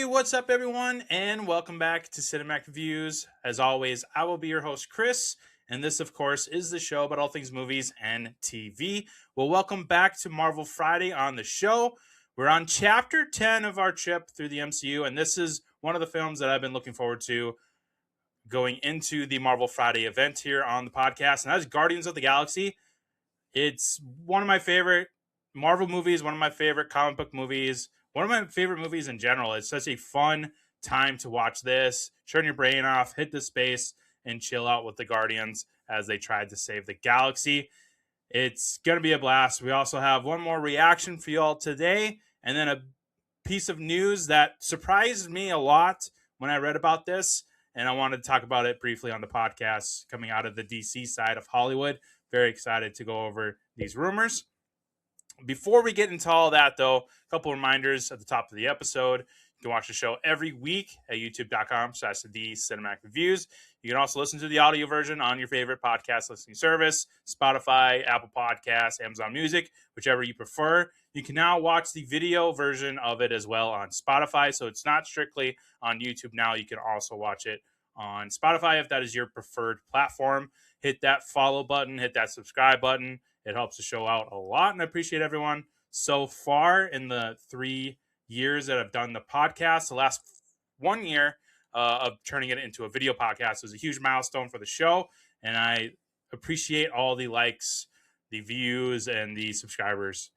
Hey, what's up, everyone, and welcome back to Cinematic Reviews. As always, I will be your host, Chris, and this, of course, is the show about all things movies and TV. Well, welcome back to Marvel Friday on the show. We're on Chapter 10 of our trip through the MCU, and this is one of the films that I've been looking forward to going into the Marvel Friday event here on the podcast, and that's Guardians of the Galaxy. It's one of my favorite Marvel movies, one of my favorite comic book movies, one of my favorite movies in general. It's such a fun time to watch this. Turn your brain off, hit the space, and chill out with the Guardians as they tried to save the galaxy. It's going to be a blast. We also have one more reaction for you all today, and then a piece of news that surprised me a lot when I read about this. And I wanted to talk about it briefly on the podcast coming out of the DC side of Hollywood. Very excited to go over these rumors. Before we get into all that, though, a couple reminders at the top of the episode. You can watch the show every week at youtube.com/TheCinematicReviews. You can also listen to the audio version on your favorite podcast listening service, Spotify, Apple Podcasts, Amazon Music, whichever you prefer. You can now watch the video version of it as well on Spotify, so it's not strictly on YouTube now. You can also watch it on Spotify if that is your preferred platform. Hit that follow button, hit that subscribe button. It helps the show out a lot, and I appreciate everyone so far in the 3 years that I've done the podcast. The last 1 year of turning it into a video podcast was a huge milestone for the show, and I appreciate all the likes, the views, and the subscribers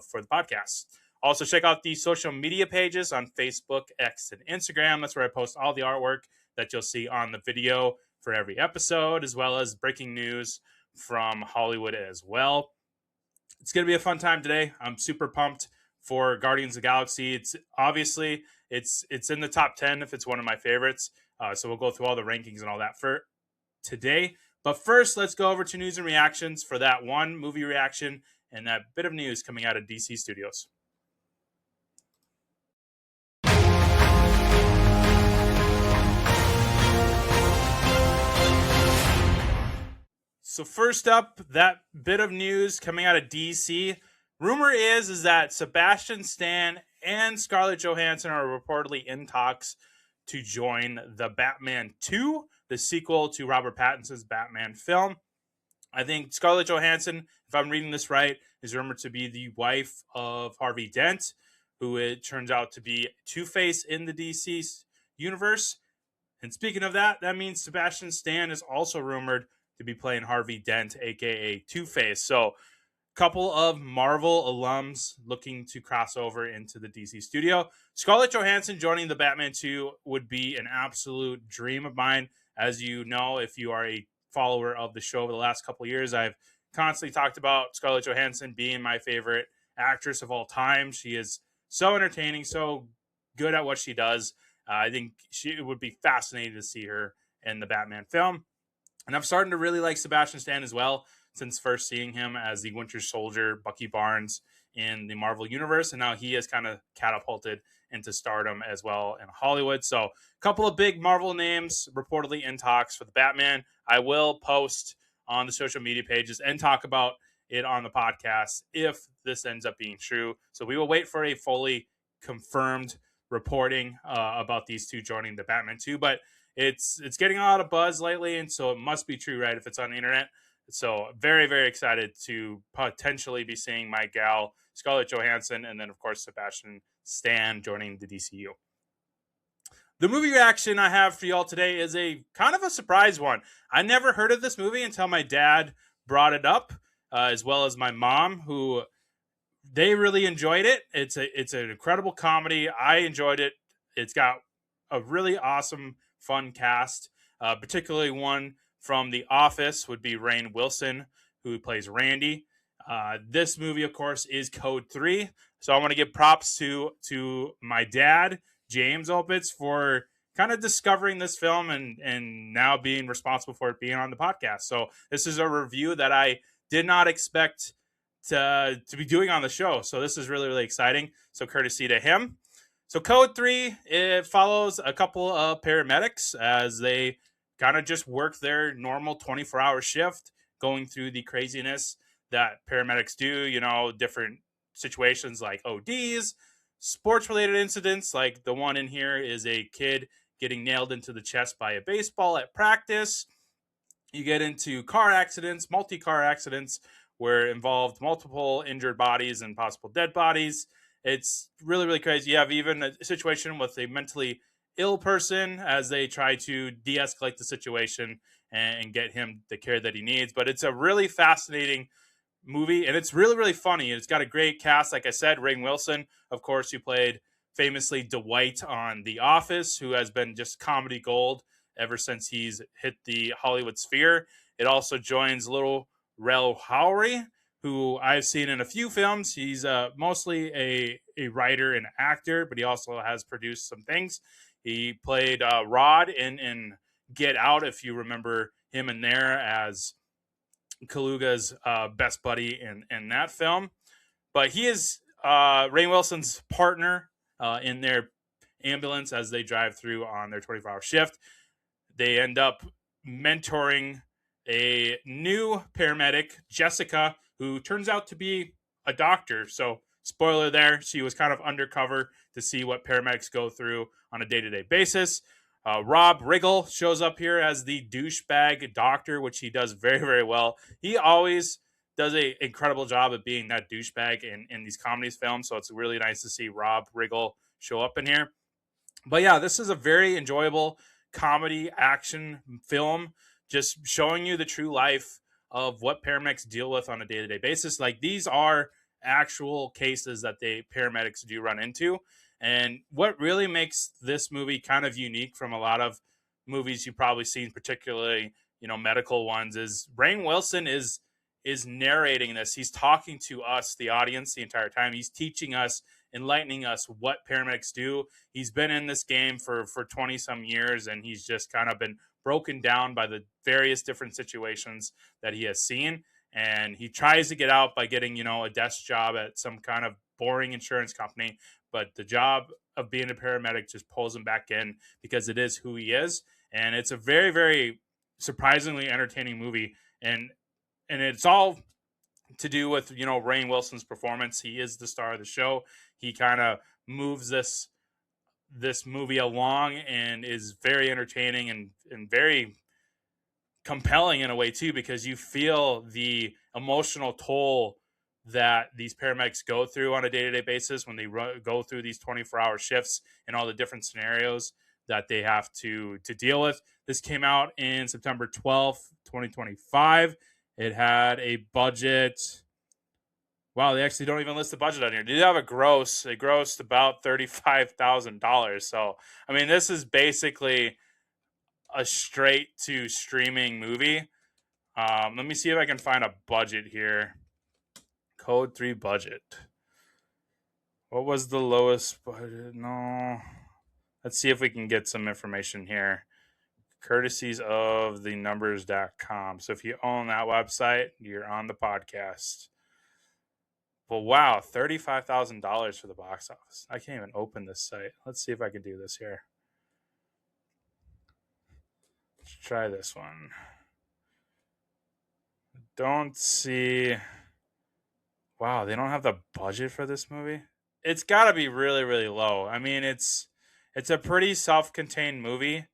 for the podcast. Also, check out the social media pages on Facebook, X, and Instagram. That's where I post all the artwork that you'll see on the video for every episode, as well as breaking news from Hollywood as well. It's going to be a fun time today. I'm super pumped for Guardians of the Galaxy. It's obviously it's in the top 10 if it's one of my favorites. So we'll go through all the rankings and all that for today. But first, let's go over to news and reactions for that one movie reaction and that bit of news coming out of DC Studios. So first up, that bit of news coming out of DC. Rumor is that Sebastian Stan and Scarlett Johansson are reportedly in talks to join the Batman 2, the sequel to Robert Pattinson's Batman film. I think Scarlett Johansson, if I'm reading this right, is rumored to be the wife of Harvey Dent, who it turns out to be Two-Face in the DC universe. And speaking of that, that means Sebastian Stan is also rumored to be playing Harvey Dent, aka Two-Face. So, a couple of Marvel alums looking to cross over into the DC studio. Scarlett Johansson joining the Batman 2 would be an absolute dream of mine. As you know, if you are a follower of the show over the last couple of years, I've constantly talked about Scarlett Johansson being my favorite actress of all time. She is so entertaining, so good at what she does. I think it would be fascinating to see her in the Batman film. And I'm starting to really like Sebastian Stan as well, since first seeing him as the Winter Soldier, Bucky Barnes, in the Marvel Universe. And now he has kind of catapulted into stardom as well in Hollywood. So a couple of big Marvel names reportedly in talks for the Batman. I will post on the social media pages and talk about it on the podcast if this ends up being true. So we will wait for a fully confirmed reporting about these two joining the Batman 2. But it's getting a lot of buzz lately, and so it must be true, right, if it's on the internet. So very, very excited to potentially be seeing my gal Scarlett Johansson and then, of course, Sebastian Stan joining the DCU. The movie reaction I have for y'all today is a kind of a surprise one. I never heard of this movie until my dad brought it up, as well as my mom, who they really enjoyed it. It's an incredible comedy. I enjoyed it. It's got a really awesome, fun cast, particularly one from The Office would be Rainn Wilson, who plays Randy. This movie, of course, is Code 3. So I want to give props to my dad, James Opitz, for kind of discovering this film and now being responsible for it being on the podcast. So this is a review that I did not expect to be doing on the show. So this is really, really exciting. So courtesy to him. So Code 3, it follows a couple of paramedics as they kind of just work their normal 24-hour shift, going through the craziness that paramedics do, different situations like ODs, sports-related incidents, like the one in here is a kid getting nailed into the chest by a baseball at practice. You get into car accidents, multi-car accidents, where involved multiple injured bodies and possible dead bodies. It's really, really crazy. You have even a situation with a mentally ill person as they try to de-escalate the situation and get him the care that he needs. But it's a really fascinating movie, and it's really, really funny. It's got a great cast. Like I said, Rainn Wilson, of course, who played famously Dwight on The Office, who has been just comedy gold ever since he's hit the Hollywood sphere. It also joins little Rel Howery, who I've seen in a few films. He's mostly a writer and actor, but he also has produced some things. He played Rod in Get Out, if you remember him in there as Kaluga's best buddy in that film. But he is Rainn Wilson's partner in their ambulance as they drive through on their 24-hour shift. They end up mentoring a new paramedic, Jessica, who turns out to be a doctor. So, spoiler there, she was kind of undercover to see what paramedics go through on a day-to-day basis. Rob Riggle shows up here as the douchebag doctor, which he does very, very well. He always does an incredible job of being that douchebag in these comedies films. So it's really nice to see Rob Riggle show up in here. But yeah, this is a very enjoyable comedy action film, just showing you the true life of what paramedics deal with on a day-to-day basis. Like, these are actual cases that paramedics do run into. And what really makes this movie kind of unique from a lot of movies you've probably seen, particularly, medical ones, is Rainn Wilson is narrating this. He's talking to us, the audience, the entire time. He's teaching us, enlightening us what paramedics do. He's been in this game for 20 some years, and he's just kind of been broken down by the various different situations that he has seen. And he tries to get out by getting, a desk job at some kind of boring insurance company. But the job of being a paramedic just pulls him back in because it is who he is. And it's a very, very surprisingly entertaining movie. And it's all to do with, Rainn Wilson's performance. He is the star of the show. He kind of moves this movie along and is very entertaining and very compelling in a way too, because you feel the emotional toll that these paramedics go through on a day-to-day basis when they go through these 24-hour shifts and all the different scenarios that they have to deal with. This came out in September 12th, 2025. It had a budget. Wow, they actually don't even list the budget on here. They did have a gross. It grossed about $35,000. So, I mean, this is basically a straight to streaming movie. Let me see if I can find a budget here. Code 3 budget. What was the lowest budget? No. Let's see if we can get some information here. Courtesies of thenumbers.com. So if you own that website, you're on the podcast. But wow, $35,000 for the box office. I can't even open this site. Let's see if I can do this here. Let's try this one. Don't see. Wow, they don't have the budget for this movie. It's got to be really, really low. I mean, it's a pretty self-contained movie.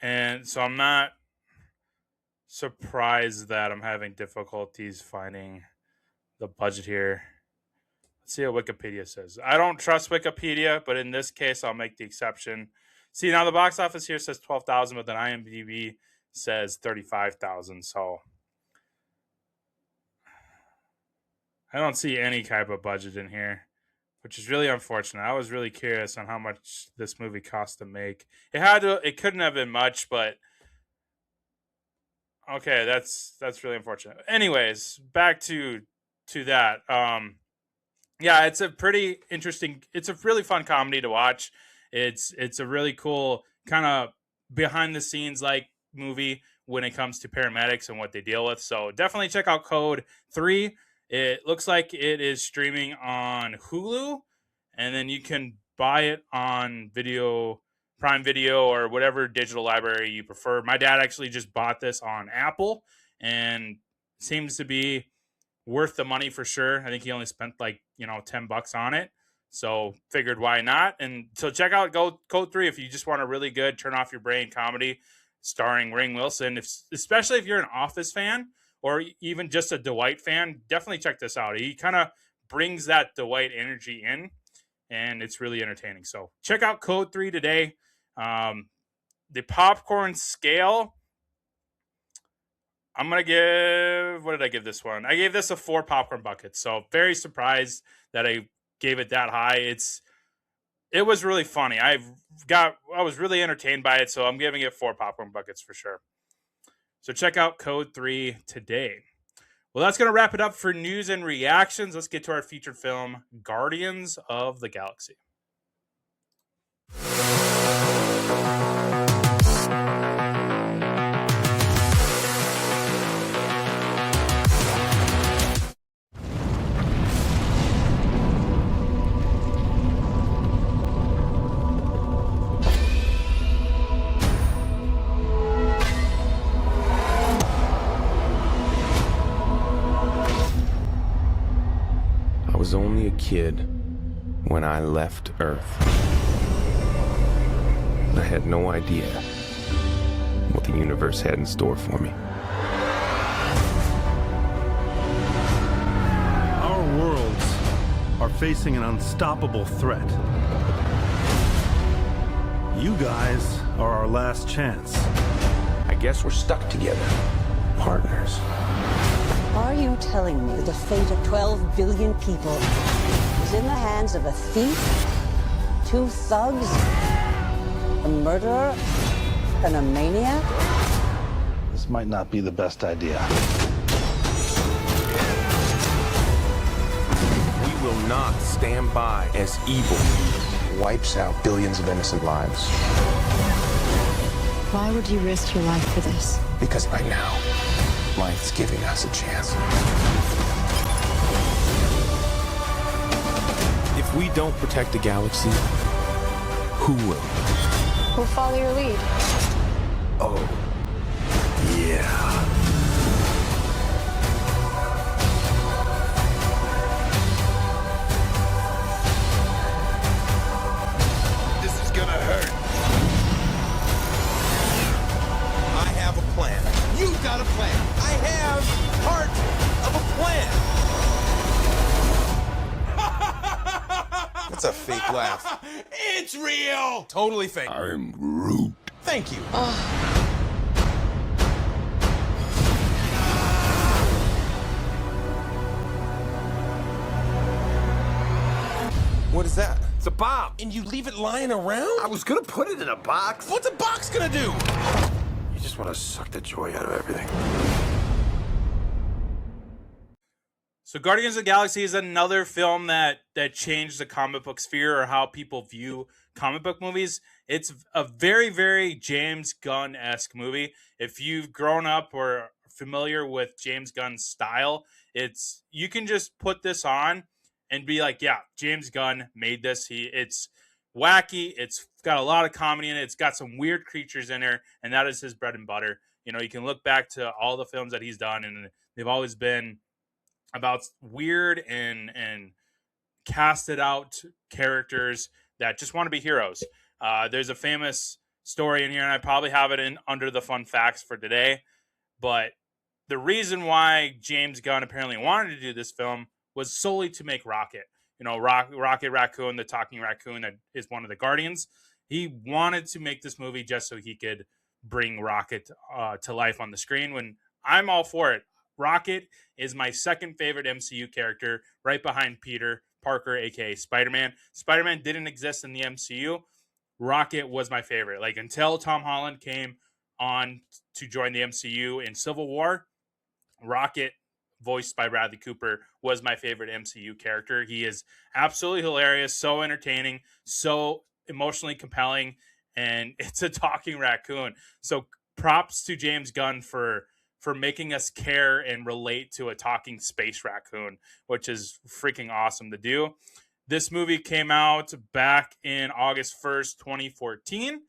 And so I'm not surprised that I'm having difficulties finding the budget here. Let's see what Wikipedia says. I don't trust Wikipedia, but in this case, I'll make the exception. See, now the box office here says 12,000, but then IMDb says 35,000. So I don't see any type of budget in here, which is really unfortunate. I was really curious on how much this movie cost to make. It couldn't have been much, but okay, that's really unfortunate. Anyways, back to that. Yeah, it's a pretty interesting. It's a really fun comedy to watch. It's a really cool kind of behind the scenes like movie when it comes to paramedics and what they deal with. So definitely check out Code 3. It looks like it is streaming on Hulu, and then you can buy it on Prime Video or whatever digital library you prefer. My dad actually just bought this on Apple and seems to be worth the money for sure. I think he only spent like, $10 on it. So figured why not? And so check out Code 3 if you just want a really good turn off your brain comedy starring Ring Wilson. Especially if you're an Office fan or even just a Dwight fan, definitely check this out. He kind of brings that Dwight energy in, and it's really entertaining. So check out Code 3 today. The popcorn scale, I'm going to give, what did I give this one? I gave this a 4 popcorn buckets. So very surprised that I gave it that high. It was really funny. I was really entertained by it. So I'm giving it 4 popcorn buckets for sure. So check out Code 3 today. Well, that's going to wrap it up for news and reactions. Let's get to our featured film, Guardians of the Galaxy. I was only a kid when I left Earth. I had no idea what the universe had in store for me. Our worlds are facing an unstoppable threat. You guys are our last chance. I guess we're stuck together, partners. Are you telling me the fate of 12 billion people is in the hands of a thief, 2 thugs, a murderer, and a maniac? This might not be the best idea. We will not stand by as evil wipes out billions of innocent lives. Why would you risk your life for this? Because right now, life's giving us a chance. If we don't protect the galaxy, who will? We'll follow your lead. Oh, yeah. This is gonna hurt. I have a plan. You've got a plan. I have part of a plan. That's a fake laugh. It's real. Totally fake. I'm Groot. Thank you. What is that? It's a bomb. And you leave it lying around? I was gonna put it in a box. What's a box gonna do? You just want to suck the joy out of everything. So Guardians of the Galaxy is another film that changed the comic book sphere or how people view comic book movies. It's a very, very James Gunn-esque movie. If you've grown up or are familiar with James Gunn's style, you can just put this on and be like, yeah, James Gunn made this. It's wacky. It's got a lot of comedy in it. It's got some weird creatures in there, and that is his bread and butter. You can look back to all the films that he's done, and they've always been about weird and casted out characters that just want to be heroes. There's a famous story in here, and I probably have it in under the fun facts for today. But the reason why James Gunn apparently wanted to do this film was solely to make Rocket. Rocket Raccoon, the talking raccoon that is one of the Guardians. He wanted to make this movie just so he could bring Rocket to life on the screen. When I'm all for it. Rocket is my second favorite MCU character, right behind Peter Parker, aka Spider-Man. Spider-Man didn't exist in the MCU. Rocket was my favorite. Like, until Tom Holland came on to join the MCU in Civil War, Rocket, voiced by Bradley Cooper, was my favorite MCU character. He is absolutely hilarious, so entertaining, so emotionally compelling, and it's a talking raccoon. So props to James Gunn for making us care and relate to a talking space raccoon, which is freaking awesome to do. This movie came out back in August 1st, 2014.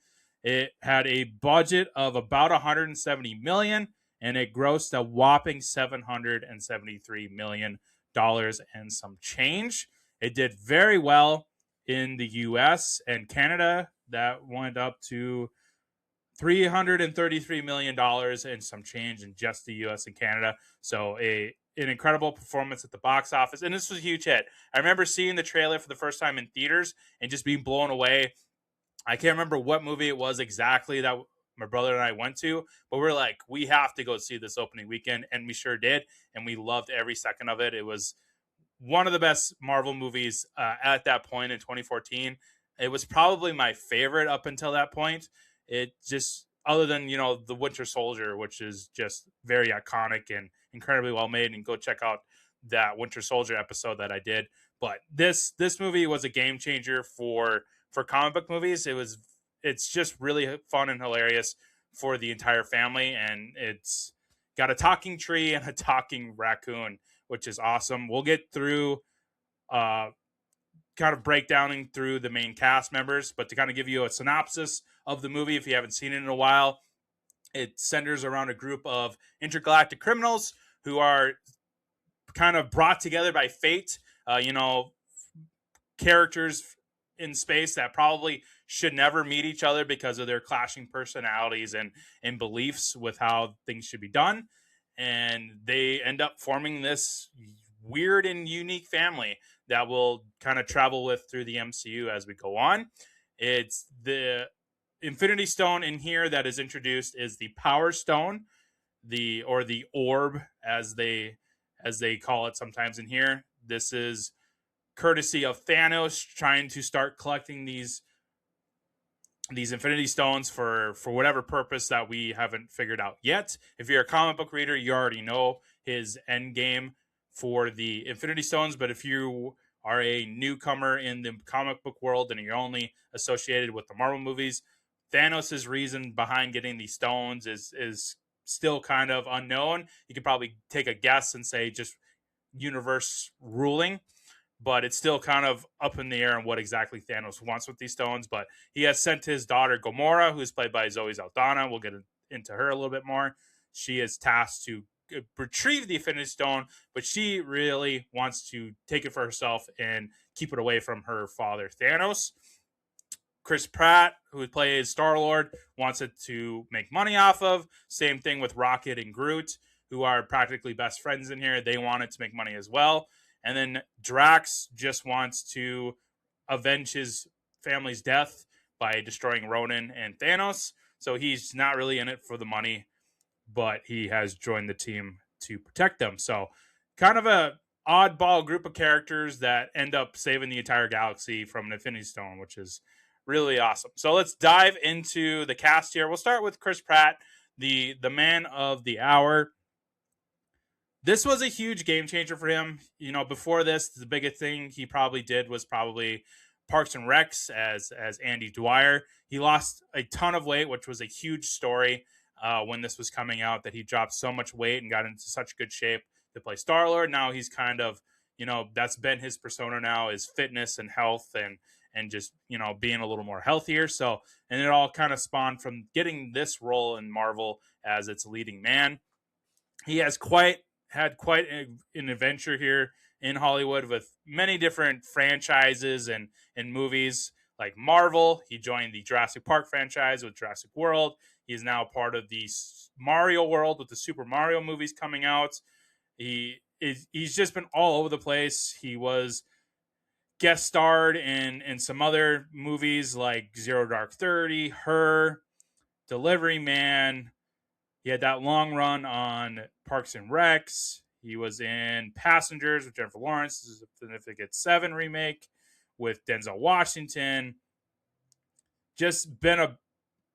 It had a budget of about $170 million, and it grossed a whopping $773 million and some change. It did very well in the US and Canada. That went up to $333 million and some change in just the US and Canada. So an incredible performance at the box office. And this was a huge hit. I remember seeing the trailer for the first time in theaters and just being blown away. I can't remember what movie it was exactly that my brother and I went to, but we're like, we have to go see this opening weekend. And we sure did. And we loved every second of it. It was one of the best Marvel movies at that point in 2014. It was probably my favorite up until that point. It just, other than, the Winter Soldier, which is just very iconic and incredibly well made, and go check out that Winter Soldier episode that I did. But this movie was a game changer for comic book movies. It's just really fun and hilarious for the entire family, and it's got a talking tree and a talking raccoon, which is awesome. We'll get through kind of breakdowning through the main cast members, but to kind of give you a synopsis of the movie, if you haven't seen it in a while, it centers around a group of intergalactic criminals who are kind of brought together by fate. Characters in space that probably should never meet each other because of their clashing personalities and beliefs with how things should be done. And they end up forming this weird and unique family that will kind of travel with through the MCU as we go on. It's the Infinity Stone in here that is introduced is the Power Stone, the orb as they call it sometimes in here. This is courtesy of Thanos trying to start collecting these Infinity Stones for whatever purpose that we haven't figured out yet. If you're a comic book reader, you already know his end game for the Infinity Stones. But if you are a newcomer in the comic book world and you're only associated with the Marvel movies, Thanos' reason behind getting these stones is still kind of unknown. You could probably take a guess and say just universe ruling, but it's still kind of up in the air on what exactly Thanos wants with these stones. But he has sent his daughter Gamora, who's played by Zoe Saldana. We'll get into her a little bit more. She is tasked to retrieve the Infinity Stone, but she really wants to take it for herself and keep it away from her father, Thanos. Chris Pratt, who plays Star-Lord, wants it to make money off of. Same thing with Rocket and Groot, who are practically best friends in here. They want it to make money as well. And then Drax just wants to avenge his family's death by destroying Ronan and Thanos. So he's not really in it for the money, but he has joined the team to protect them. So kind of a oddball group of characters that end up saving the entire galaxy from an Infinity Stone, which is really awesome. So let's dive into the cast here. We'll start with Chris Pratt, the man of the hour. This was a huge game changer for him. Before this, the biggest thing he probably did was probably Parks and Recs as Andy Dwyer. He lost a ton of weight, which was a huge story when this was coming out, that he dropped so much weight and got into such good shape to play Star-Lord. Now he's kind of, that's been his persona now, is fitness and health and just, being a little more healthier. So, and it all kind of spawned from getting this role in Marvel as its leading man. He has had quite an adventure here in Hollywood with many different franchises and movies like Marvel. He joined the Jurassic Park franchise with Jurassic World. He is now part of the Mario world with the Super Mario movies coming out. He's just been all over the place. He was guest starred in some other movies like Zero Dark 30, Her, Delivery Man. He had that long run on Parks and Recs. He was in Passengers with Jennifer Lawrence. This is a Significant 7 remake with Denzel Washington. Just been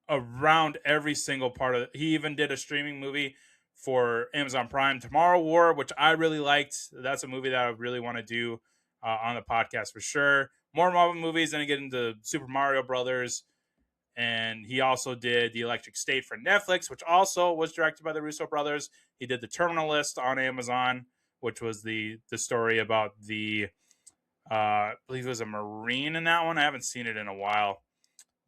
around every single part of it. He even did a streaming movie for Amazon Prime, Tomorrow War, which I really liked. That's a movie that I really want to do on the podcast for sure. More Marvel movies, then I get into Super Mario Brothers. And he also did The Electric State for Netflix, which also was directed by the Russo brothers. He did The Terminal List on Amazon, which was the story about I believe it was a Marine in that one. I haven't seen it in a while,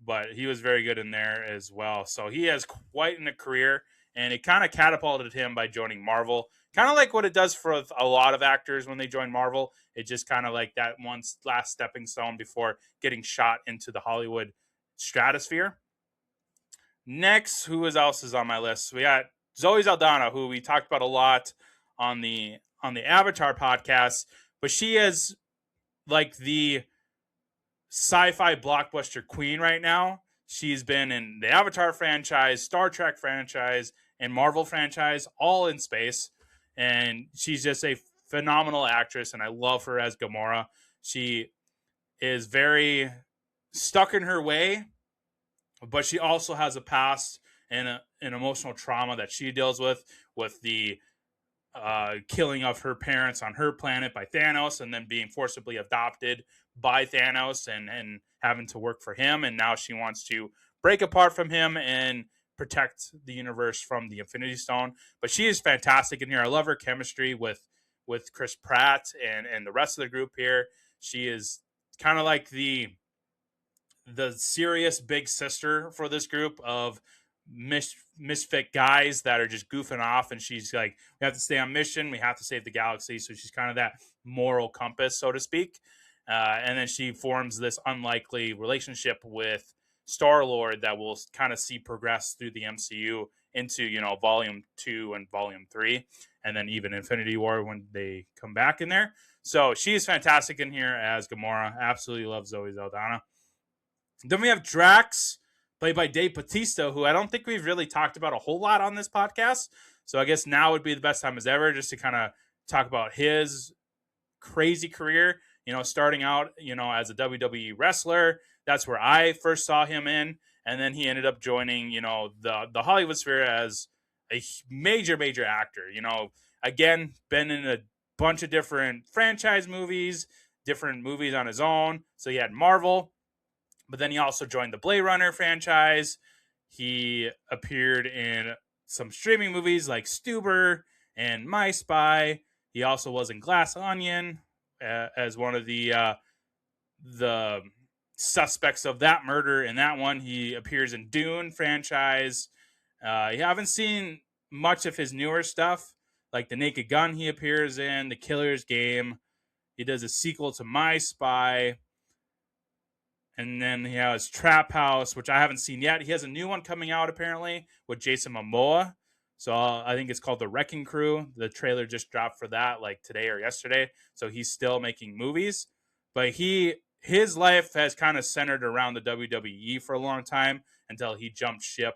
but he was very good in there as well. So he has quite a career, and it kind of catapulted him by joining Marvel. Kind of like what it does for a lot of actors when they join Marvel. It just kind of like that one last stepping stone before getting shot into the Hollywood stratosphere. Next, who else is on my list? We got Zoe Saldana, who we talked about a lot on the Avatar podcast, but she is like the sci-fi blockbuster queen right now. She's been in the Avatar franchise, Star Trek franchise, and Marvel franchise, all in space. And she's just a phenomenal actress, and I love her as Gamora. She is very stuck in her way, but she also has a past and an emotional trauma that she deals with the killing of her parents on her planet by Thanos, and then being forcibly adopted by Thanos and having to work for him. And now she wants to break apart from him and protect the universe from the Infinity Stone. But she is fantastic in here. I love her chemistry with Chris Pratt and the rest of the group here. She is kind of like the serious big sister for this group of misfit guys that are just goofing off, and she's like, we have to stay on mission, we have to save the galaxy. So she's kind of that moral compass, so to speak. And then she forms this unlikely relationship with Star-Lord that we'll kind of see progress through the MCU into, Volume 2 and Volume 3, and then even Infinity War when they come back in there. So she's fantastic in here as Gamora. Absolutely love Zoe Saldana. Then we have Drax, played by Dave Bautista, who I don't think we've really talked about a whole lot on this podcast. So I guess now would be the best time as ever just to kind of talk about his crazy career. Starting out, as a WWE wrestler. That's where I first saw him in. And then he ended up joining, the Hollywood sphere as a major, major actor. Again, been in a bunch of different franchise movies, different movies on his own. So he had Marvel. But then he also joined the Blade Runner franchise. He appeared in some streaming movies like Stuber and My Spy. He also was in Glass Onion as one of the suspects of that murder. In that one, he appears in Dune franchise. You haven't seen much of his newer stuff, like The Naked Gun he appears in, The Killer's Game. He does a sequel to My Spy. And then he has Trap House, which I haven't seen yet. He has a new one coming out, apparently, with Jason Momoa. So I think it's called The Wrecking Crew. The trailer just dropped for that, like today or yesterday. So he's still making movies. But his life has kind of centered around the WWE for a long time until he jumped ship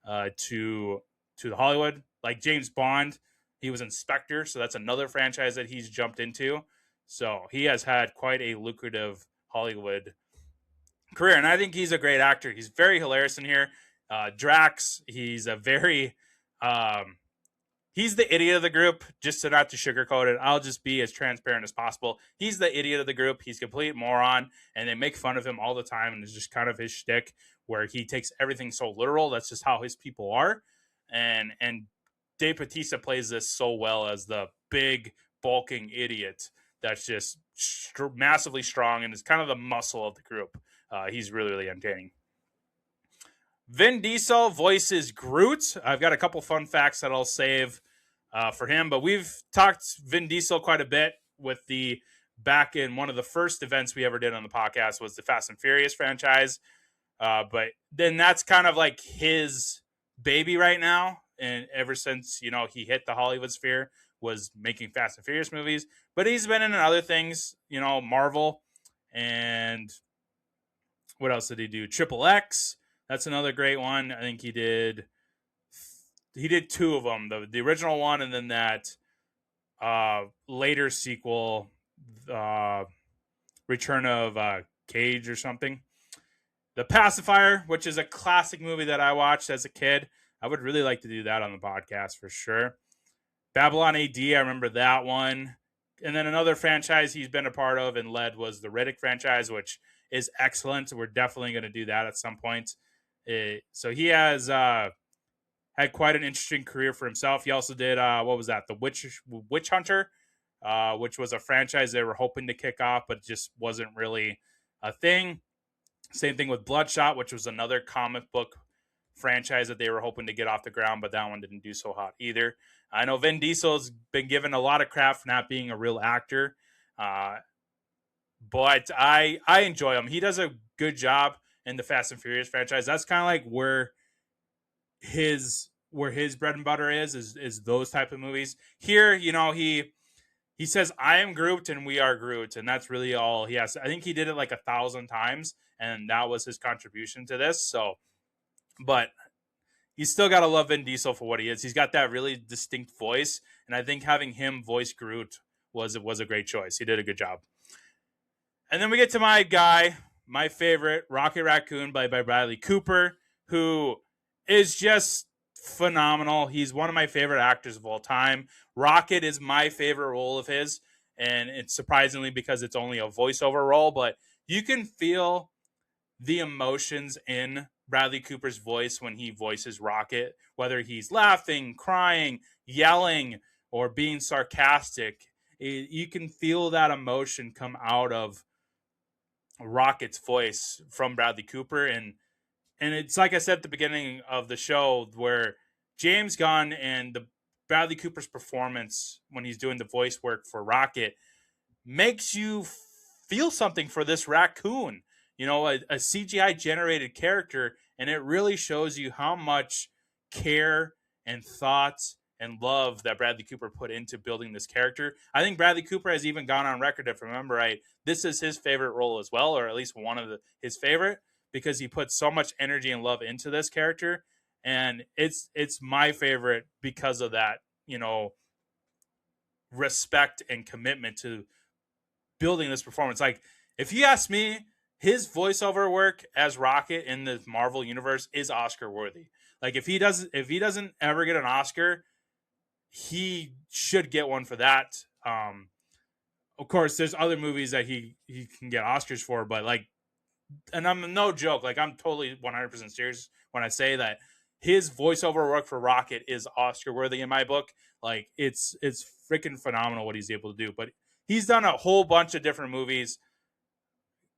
to the Hollywood. Like James Bond, he was Inspector. So that's another franchise that he's jumped into. So he has had quite a lucrative Hollywood career, and I think he's a great actor. He's very hilarious in here. Drax, he's a very he's the idiot of the group. Just to not to sugarcoat it, I'll just be as transparent as possible. He's the idiot of the group. He's a complete moron, and they make fun of him all the time, and it's just kind of his shtick where he takes everything so literal. That's just how his people are, and Dave Bautista plays this so well as the big bulking idiot that's just massively strong and is kind of the muscle of the group. He's really, really entertaining. Vin Diesel voices Groot. I've got a couple fun facts that I'll save for him, but we've talked Vin Diesel quite a bit with back in one of the first events we ever did on the podcast was the Fast and Furious franchise. But then that's kind of like his baby right now. And ever since, he hit the Hollywood sphere, was making Fast and Furious movies. But he's been in other things, Marvel, and what else did he do? Triple X. That's another great one. I think he did two of them. The original one, and then that later sequel, Return of Cage or something. The Pacifier, which is a classic movie that I watched as a kid. I would really like to do that on the podcast for sure. Babylon AD, I remember that one. And then another franchise he's been a part of and led was the Riddick franchise, which is excellent. We're definitely going to do that at some point. So he has had quite an interesting career for himself. He also did, what was that? The Witch Hunter, which was a franchise they were hoping to kick off, but just wasn't really a thing. Same thing with Bloodshot, which was another comic book franchise that they were hoping to get off the ground, but that one didn't do so hot either. I know Vin Diesel's been given a lot of crap for not being a real actor, but I enjoy him. He does a good job in the Fast and Furious franchise. That's kind of like where his bread and butter is those type of movies. Here, he says, "I am Groot and we are Groot," and that's really all he has. I think he did it like 1,000 times, and that was his contribution to this. So, but you still gotta love Vin Diesel for what he is. He's got that really distinct voice, and I think having him voice Groot was a great choice. He did a good job. And then we get to my guy, my favorite, Rocket Raccoon by Bradley Cooper, who is just phenomenal. He's one of my favorite actors of all time. Rocket is my favorite role of his, and it's surprisingly because it's only a voiceover role, but you can feel the emotions in Bradley Cooper's voice when he voices Rocket, whether he's laughing, crying, yelling, or being sarcastic. You can feel that emotion come out of Rocket's voice from Bradley Cooper, and it's like I said at the beginning of the show, where James Gunn and the Bradley Cooper's performance when he's doing the voice work for Rocket makes you feel something for this raccoon, a CGI generated character, and it really shows you how much care and thought and love that Bradley Cooper put into building this character. I think Bradley Cooper has even gone on record, if I remember right, this is his favorite role as well, or at least one of his favorite, because he put so much energy and love into this character. And it's my favorite because of that, respect and commitment to building this performance. Like, if you ask me, his voiceover work as Rocket in the Marvel universe is Oscar worthy. Like, if he doesn't ever get an Oscar, he should get one for that. Of course, there's other movies that he can get Oscars for, but like, and I'm no joke, like I'm totally 100% serious when I say that his voiceover work for Rocket is Oscar worthy in my book. Like, it's freaking phenomenal what he's able to do. But he's done a whole bunch of different movies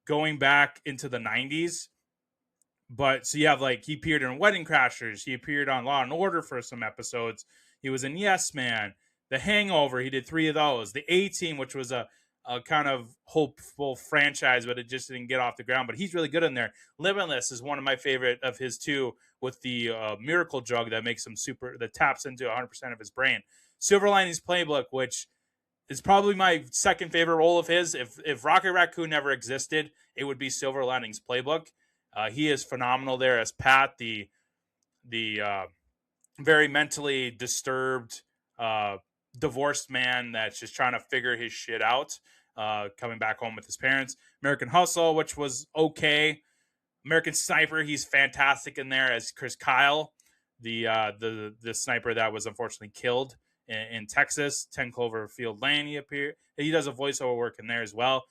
going back into the 90s. But so you have, like, he appeared in Wedding Crashers. He appeared on Law and Order for some episodes. He was in Yes Man, The Hangover. He did 3 of those. The A-Team, which was a kind of hopeful franchise, but it just didn't get off the ground. But he's really good in there. Limitless is one of my favorite of his too, with the miracle drug that makes him that taps into 100% of his brain. Silver Linings Playbook, which is probably my second favorite role of his. If Rocket Raccoon never existed, it would be Silver Linings Playbook. He is phenomenal there as Pat, the very mentally disturbed divorced man that's just trying to figure his shit out, coming back home with his parents. American Hustle, which was okay. American Sniper, he's fantastic in there as Chris Kyle, the sniper that was unfortunately killed in Texas. 10 Cloverfield Lane, he does a voiceover work in there as well.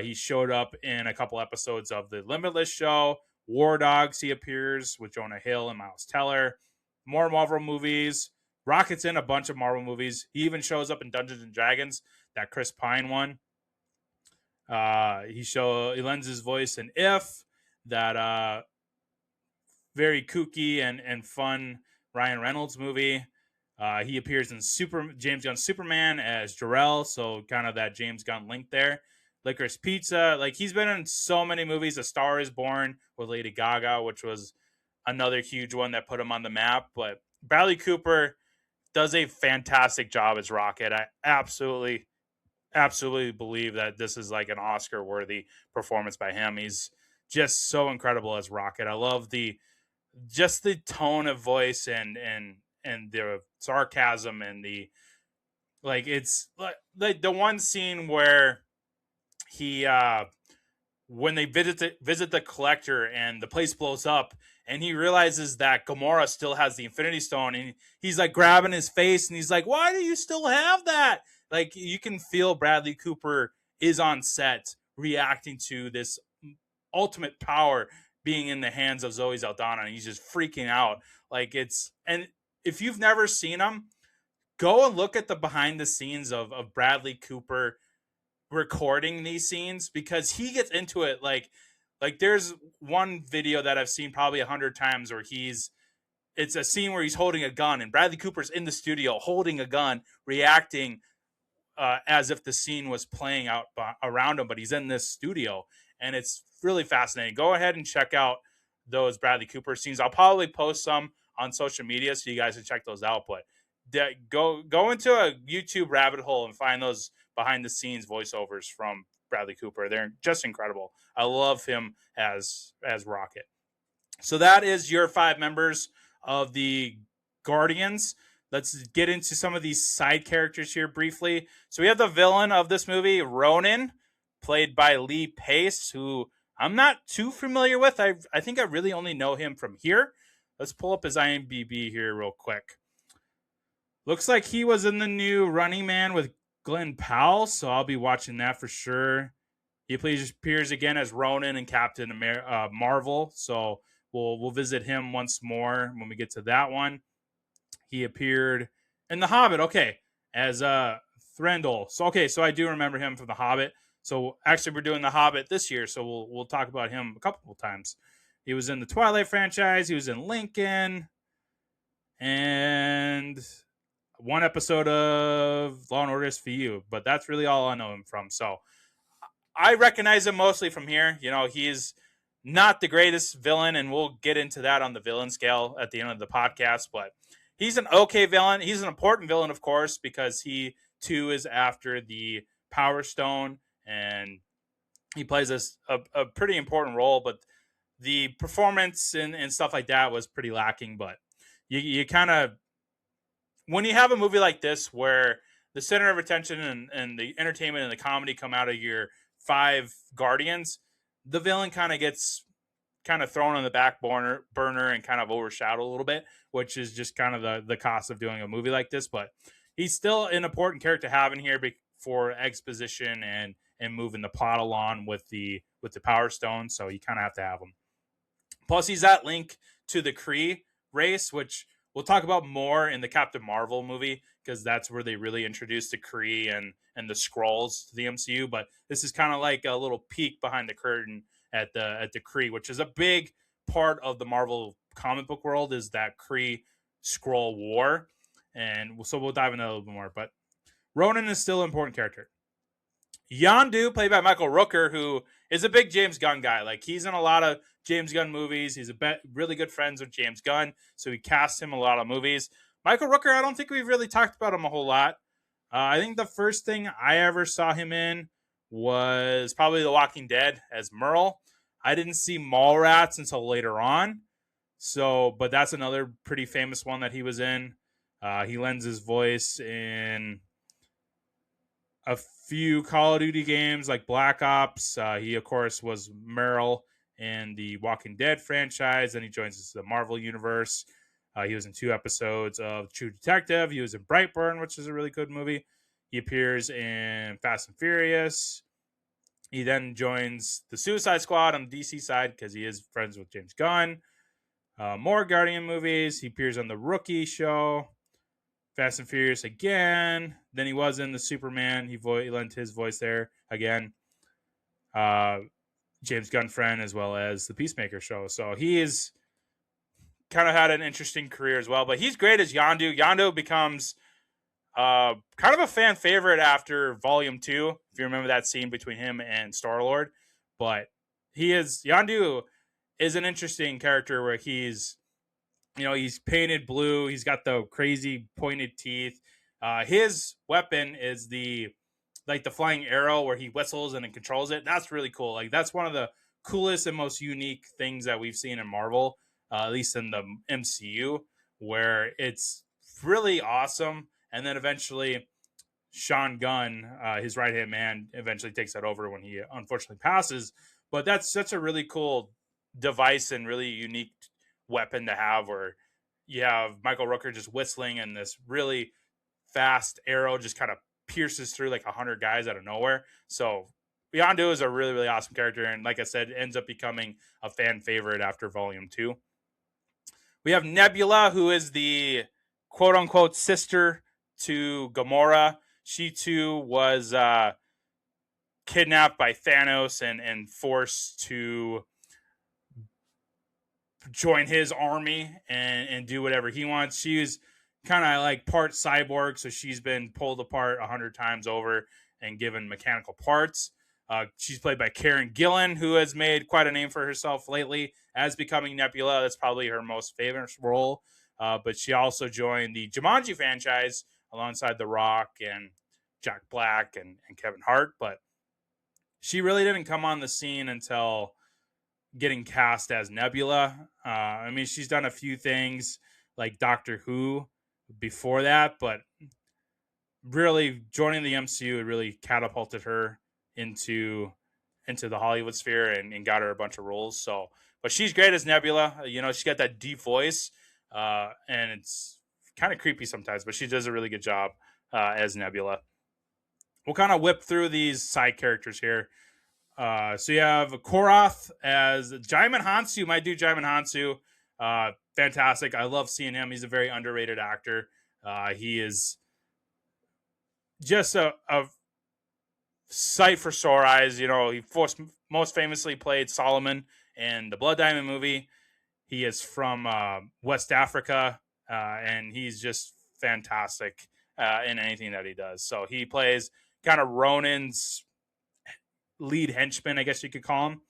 He showed up in a couple episodes of the Limitless show. War Dogs, he appears with Jonah Hill and Miles Teller. More Marvel movies. Rocket's in a bunch of Marvel movies. He even shows up in Dungeons and Dragons, that Chris Pine one. He lends his voice in If, that very kooky and fun Ryan Reynolds movie. He appears in James Gunn's Superman as Jor-El, so kind of that James Gunn link there. Licorice Pizza, like, he's been in so many movies. A Star is Born with Lady Gaga, which was another huge one that put him on the map. But Bradley Cooper does a fantastic job as Rocket. I absolutely believe that this is like an Oscar-worthy performance by him. He's just so incredible as Rocket. I love the tone of voice and the sarcasm and the, like, it's like the one scene where he when they visit the collector and the place blows up and he realizes that Gamora still has the Infinity Stone, and he's like grabbing his face and he's like, why do you still have that? Like, you can feel Bradley Cooper is on set reacting to this ultimate power being in the hands of Zoe Saldana, and he's just freaking out. Like, and if you've never seen him, go and look at the behind the scenes of Bradley Cooper recording these scenes, because he gets into it. Like, Like there's one video that I've seen probably 100 times where it's a scene where he's holding a gun and Bradley Cooper's in the studio holding a gun, reacting as if the scene was playing out around him, but he's in this studio, and it's really fascinating. Go ahead and check out those Bradley Cooper scenes. I'll probably post some on social media so you guys can check those out. But go into a YouTube rabbit hole and find those behind the scenes voiceovers from Bradley Cooper. They're just incredible. I love him as Rocket. So that is your 5 members of the Guardians. Let's get into some of these side characters here briefly. So we have the villain of this movie, Ronan, played by Lee Pace, who I'm not too familiar with. I think I really only know him from here. Let's pull up his IMDb here real quick. Looks like he was in the new Running Man with Glenn Powell, so I'll be watching that for sure. He appears again as Ronan and Captain Marvel, so we'll visit him once more when we get to that one. He appeared in The Hobbit, as Thranduil. So I do remember him from The Hobbit. So actually, we're doing The Hobbit this year, so we'll talk about him a couple of times. He was in the Twilight franchise. He was in Lincoln, and one episode of Law and Order SVU. But that's really all I know him from. So I recognize him mostly from here. You know, he's not the greatest villain, and we'll get into that on the villain scale at the end of the podcast, but he's an okay villain. He's an important villain, of course, because he, too, is after the Power Stone, and he plays a pretty important role, but the performance and stuff like that was pretty lacking. But you kind of, when you have a movie like this where the center of attention and the entertainment and the comedy come out of your 5 Guardians, the villain kind of gets thrown on the back burner and kind of overshadowed a little bit, which is just kind of the cost of doing a movie like this. But he's still an important character to have in here for exposition and moving the plot along with the Power Stone. So you kind of have to have him. Plus, he's that link to the Kree race, which we'll talk about more in the Captain Marvel movie, because that's where they really introduced the Kree and the Skrulls to the MCU. But this is kind of like a little peek behind the curtain at the Kree, which is a big part of the Marvel comic book world, is that Kree Skrull war. And so we'll dive into that a little bit more. But Ronan is still an important character. Yondu, played by Michael Rooker, who is a big James Gunn guy. Like, he's in a lot of James Gunn movies. He's really good friends with James Gunn, so he cast him a lot of movies. Michael Rooker, I don't think we've really talked about him a whole lot. I think the first thing I ever saw him in was probably The Walking Dead as Merle. I didn't see Mallrats until later on. But that's another pretty famous one that he was in. He lends his voice in a few Call of Duty games like Black Ops. He, of course, was Merle in the Walking Dead franchise. Then he joins the Marvel Universe. He was in 2 episodes of True Detective. He was in Brightburn, which is a really good movie. He appears in Fast and Furious. He then joins the Suicide Squad on the DC side because he is friends with James Gunn. More Guardian movies. He appears on The Rookie show. Fast and Furious again. Then he was in the Superman. He lent his voice there again. James Gunn friend, as well as the Peacemaker show. So he is kind of had an interesting career as well. But he's great as Yondu. Yondu becomes kind of a fan favorite after Volume 2, if you remember that scene between him and Star-Lord. But Yondu is an interesting character where he's painted blue. He's got the crazy pointed teeth. His weapon is the flying arrow where he whistles and it controls it. That's really cool. Like, that's one of the coolest and most unique things that we've seen in Marvel, at least in the MCU, where it's really awesome. And then eventually Sean Gunn, his right-hand man, eventually takes that over when he unfortunately passes. But that's such a really cool device and really unique weapon to have, where you have Michael Rooker just whistling and this really fast arrow just kind of pierces through like 100 guys out of nowhere. So Yondu is a really, really awesome character. And like I said, ends up becoming a fan favorite after Volume 2. We have Nebula, who is the quote-unquote sister to Gamora. She, too, was kidnapped by Thanos and forced to join his army and do whatever he wants. She's kind of like part cyborg, so she's been pulled apart 100 times over and given mechanical parts. She's played by Karen Gillan, who has made quite a name for herself lately as becoming Nebula. That's probably her most favorite role. But she also joined the Jumanji franchise alongside The Rock and Jack Black and Kevin Hart. But she really didn't come on the scene until getting cast as Nebula. I mean, she's done a few things like Doctor Who before that, but really joining the MCU really catapulted her into the Hollywood sphere and got her a bunch of roles. So, but she's great as Nebula. You know, she's got that deep voice, and it's kind of creepy sometimes, but she does a really good job as Nebula. We'll kind of whip through these side characters here. So you have Korath as Jaimin Hansu, my dude Jaimin Hansu. Fantastic. I love seeing him. He's a very underrated actor. He is just a sight for sore eyes. You know, he most famously played Solomon in the Blood Diamond movie. He is from West Africa, and he's just fantastic in anything that he does. So he plays kind of Ronan's lead henchman, I guess you could call him.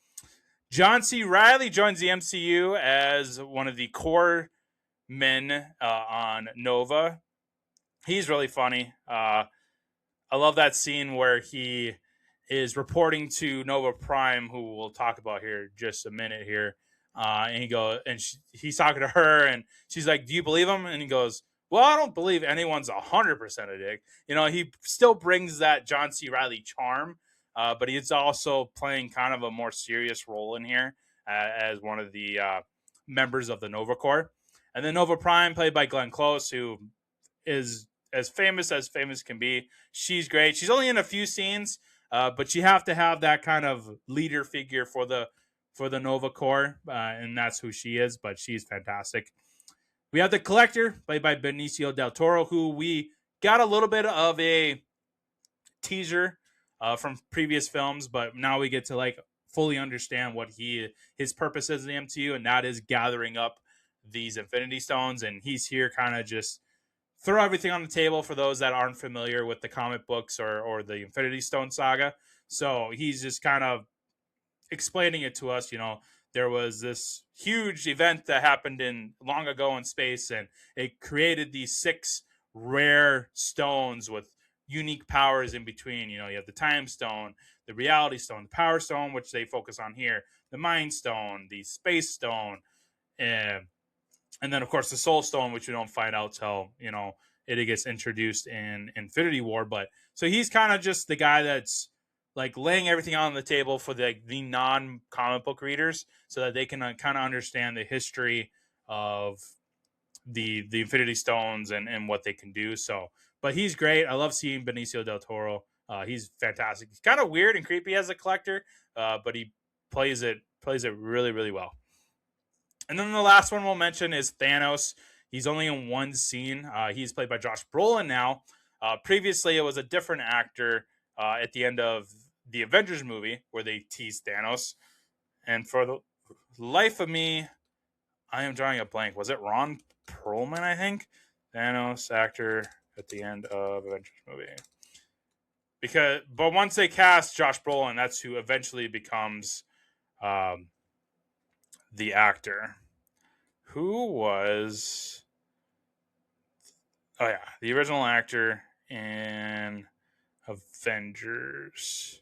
John C. Reilly joins the MCU as one of the core men on Nova. He's really funny. I love that scene where he is reporting to Nova Prime, who we'll talk about here in just a minute here. And he's talking to her, and she's like, "Do you believe him?" And he goes, "Well, I don't believe anyone's 100% a dick." You know, he still brings that John C. Reilly charm, but he's also playing kind of a more serious role in here as one of the members of the Nova Corps. And then Nova Prime, played by Glenn Close, who is as famous can be. She's great. She's only in a few scenes, but you have to have that kind of leader figure for the Nova Corps, and that's who she is. But she's fantastic. We have the Collector, played by Benicio del Toro, who we got a little bit of a teaser from previous films, but now we get to like fully understand what his purpose is in the MCU, and that is gathering up these Infinity Stones. And he's here kind of just throw everything on the table for those that aren't familiar with the comic books or the Infinity Stone saga. So he's just kind of explaining it to us. You know, there was this huge event that happened long ago in space, and it created these 6 rare stones with unique powers in between. You know, you have the Time Stone, the Reality Stone, the Power Stone, which they focus on here, the Mind Stone, the Space Stone, and then, of course, the Soul Stone, which we don't find out till, you know, it gets introduced in Infinity War. But so he's kind of just the guy that's like laying everything on the table for the non-comic book readers so that they can kind of understand the history of the Infinity Stones and what they can do. So, but he's great. I love seeing Benicio del Toro. He's fantastic. He's kind of weird and creepy as a Collector, but he plays it really, really well. And then the last one we'll mention is Thanos. He's only in one scene. He's played by Josh Brolin now. Previously, it was a different actor at the end of the Avengers movie where they teased Thanos. And for the life of me, I am drawing a blank. Was it Ron Perlman, I think? Thanos actor at the end of Avengers movie. But once they cast Josh Brolin, that's who eventually becomes the actor. Who was... Oh, yeah. The original actor in Avengers.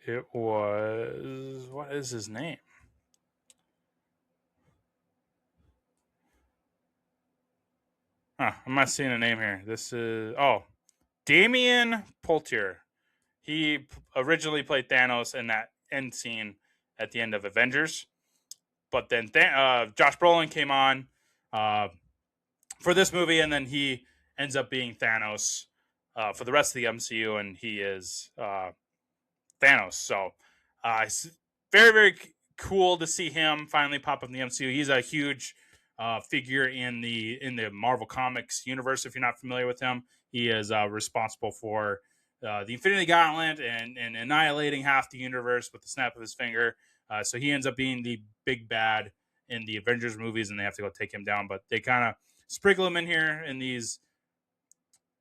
It was... What is his name? I'm not seeing a name here. This is... Oh, Damian Poultier. He originally played Thanos in that end scene at the end of Avengers. But then Josh Brolin came on for this movie, and then he ends up being Thanos for the rest of the MCU, and he is Thanos. So it's very, very cool to see him finally pop up in the MCU. He's a huge figure in the Marvel Comics universe. If you're not familiar with him, he is responsible for the Infinity Gauntlet and annihilating half the universe with the snap of his finger. So he ends up being the big bad in the Avengers movies, and they have to go take him down. But they kind of sprinkle him in here in these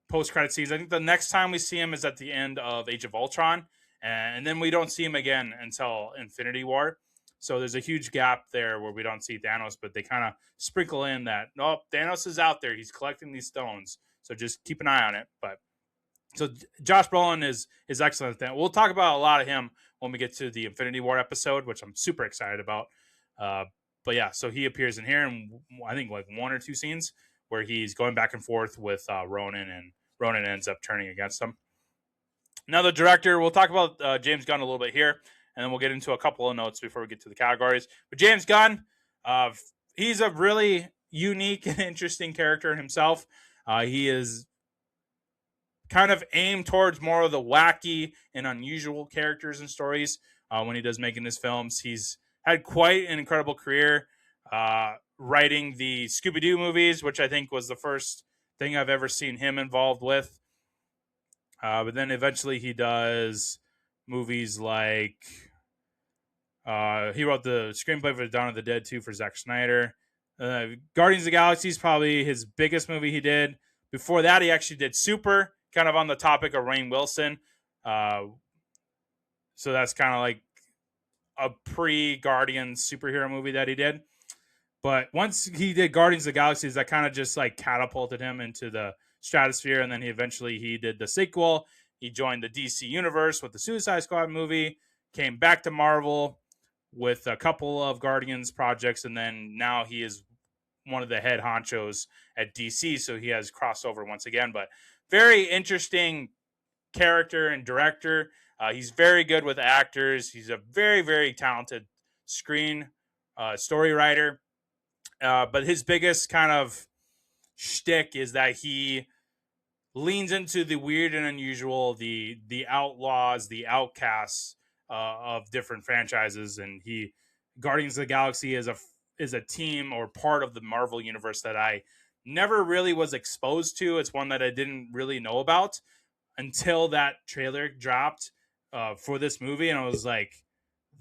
post-credit scenes. I think the next time we see him is at the end of Age of Ultron, and then we don't see him again until Infinity War. So there's a huge gap there where we don't see Thanos, but they kind of sprinkle in that, nope, Thanos is out there. He's collecting these stones. So just keep an eye on it. But so Josh Brolin is excellent at that. We'll talk about a lot of him when we get to the Infinity War episode, which I'm super excited about. But yeah, so he appears in here, and I think like one or two scenes where he's going back and forth with Ronan, and Ronan ends up turning against him. Now the director, we'll talk about James Gunn a little bit here, and then we'll get into a couple of notes before we get to the categories. But James Gunn, he's a really unique and interesting character himself. He is kind of aimed towards more of the wacky and unusual characters and stories when he does making his films. He's had quite an incredible career writing the Scooby-Doo movies, which I think was the first thing I've ever seen him involved with. But then eventually he does movies like he wrote the screenplay for Dawn of the Dead 2 for Zack Snyder. Guardians of the Galaxy is probably his biggest movie he did. Before that, he actually did Super, kind of on the topic of Rainn Wilson. So that's kind of like a pre-Guardians superhero movie that he did. But once he did Guardians of the Galaxy, that kind of just like catapulted him into the stratosphere. And then he did the sequel. He joined the DC universe with the Suicide Squad movie, came back to Marvel with a couple of Guardians projects, and then now he is one of the head honchos at DC. So he has crossover once again. But very interesting character and director. He's very good with actors. He's a very, very talented story writer. But his biggest kind of shtick is that he leans into the weird and unusual, the outlaws, the outcasts of different franchises. And Guardians of the Galaxy is a team or part of the Marvel universe that I never really was exposed to. It's one that I didn't really know about until that trailer dropped for this movie. And I was like,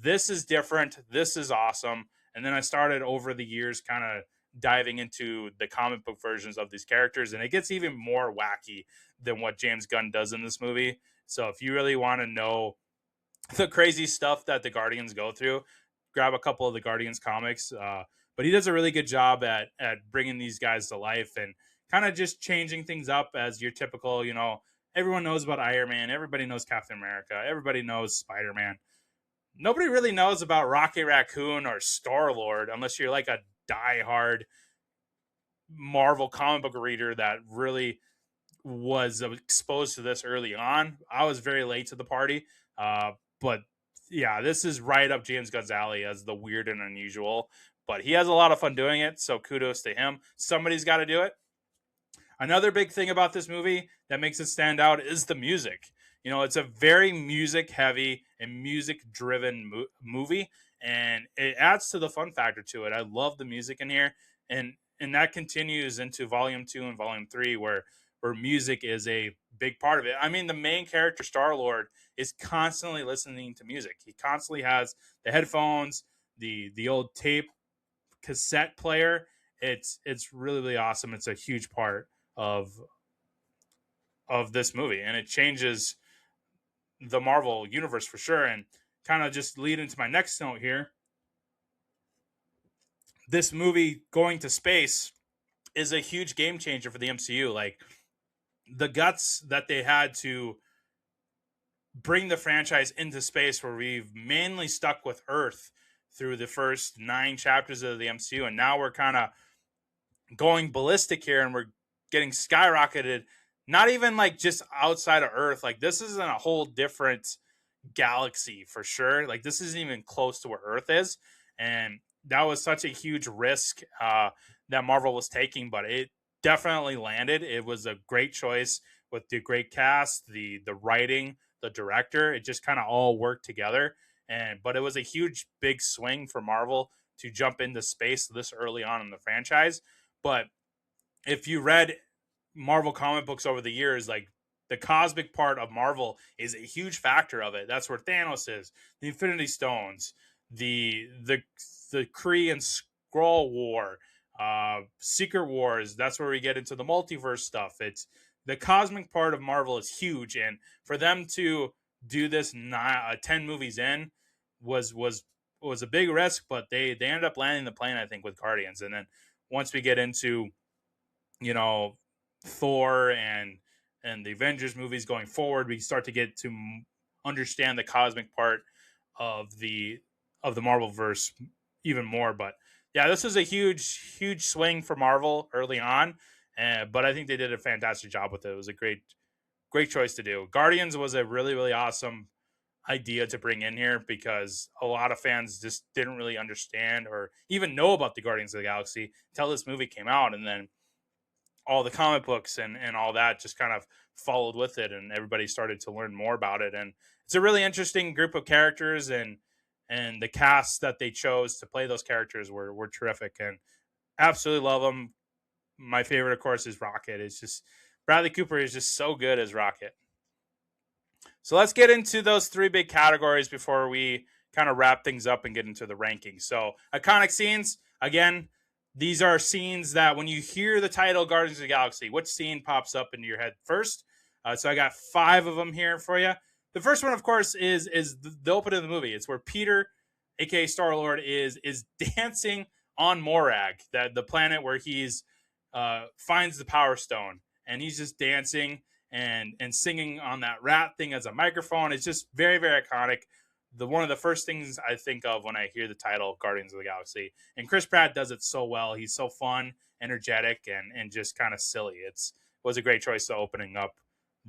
this is different. This is awesome. And then I started over the years kind of diving into the comic book versions of these characters, and it gets even more wacky than what James Gunn does in this movie. So if you really want to know the crazy stuff that the Guardians go through, grab a couple of the Guardians comics. But he does a really good job at bringing these guys to life and kind of just changing things up as your typical, everyone knows about Iron Man. Everybody knows Captain America. Everybody knows Spider-Man. Nobody really knows about Rocket Raccoon or Star-Lord unless you're like a diehard Marvel comic book reader that really was exposed to this early on. I was very late to the party. But yeah, this is right up James Gunn's alley as the weird and unusual. But he has a lot of fun doing it, so kudos to him. Somebody's got to do it. Another big thing about this movie that makes it stand out is the music. It's a very music-heavy and music-driven movie, and it adds to the fun factor to it. I love the music in here, and that continues into Volume 2 and Volume 3, where music is a big part of it. I mean, the main character, Star-Lord, is constantly listening to music. He constantly has the headphones, the old tape cassette player. It's really, really awesome. It's a huge part of this movie, and it changes the Marvel universe for sure. And kind of just lead into my next note here. This movie going to space is a huge game changer for the MCU. Like the guts that they had to bring the franchise into space, where we've mainly stuck with Earth through the first 9 chapters of the MCU. And now we're kind of going ballistic here, and we're getting skyrocketed. Not even like just outside of Earth. Like this isn't a whole different galaxy for sure. Like this isn't even close to where Earth is. And that was such a huge risk that Marvel was taking, but it definitely landed. It was a great choice with the great cast, the writing, the director. It just kind of all worked together. But it was a huge, big swing for Marvel to jump into space this early on in the franchise. But if you read Marvel comic books over the years, like the cosmic part of Marvel is a huge factor of it. That's where Thanos is, the Infinity Stones, the Kree and Skrull War, Secret Wars. That's where we get into the multiverse stuff. It's the cosmic part of Marvel is huge, and for them to do this 10 movies in was a big risk, but they ended up landing the plane, I think, with Guardians. And then once we get into, you know, Thor and the Avengers movies going forward, we start to get to understand the cosmic part of the Marvel verse even more. But yeah, this was a huge swing for Marvel early on, but I think they did a fantastic job with it. It was a great choice to do. Guardians was a really awesome idea to bring in here because a lot of fans just didn't really understand or even know about the Guardians of the Galaxy until this movie came out, and then all the comic books and all that just kind of followed with it, and everybody started to learn more about it. And it's a really interesting group of characters, and the cast that they chose to play those characters were terrific, and absolutely love them. My favorite, of course, is Rocket. It's just Bradley Cooper is just so good as Rocket. So let's get into those three big categories before we kind of wrap things up and get into the rankings. So iconic scenes, again, these are scenes that when you hear the title Guardians of the Galaxy, which scene pops up into your head first? So I got 5 of them here for you. The first one, of course, is the opening of the movie. It's where Peter, aka Star-Lord, is dancing on Morag, the planet where he's finds the Power Stone, and he's just dancing and singing on that rat thing as a microphone. It's just very iconic. One of the first things I think of when I hear the title Guardians of the Galaxy. And Chris Pratt does it so well. He's so fun, energetic, and just kind of silly. It was a great choice to opening up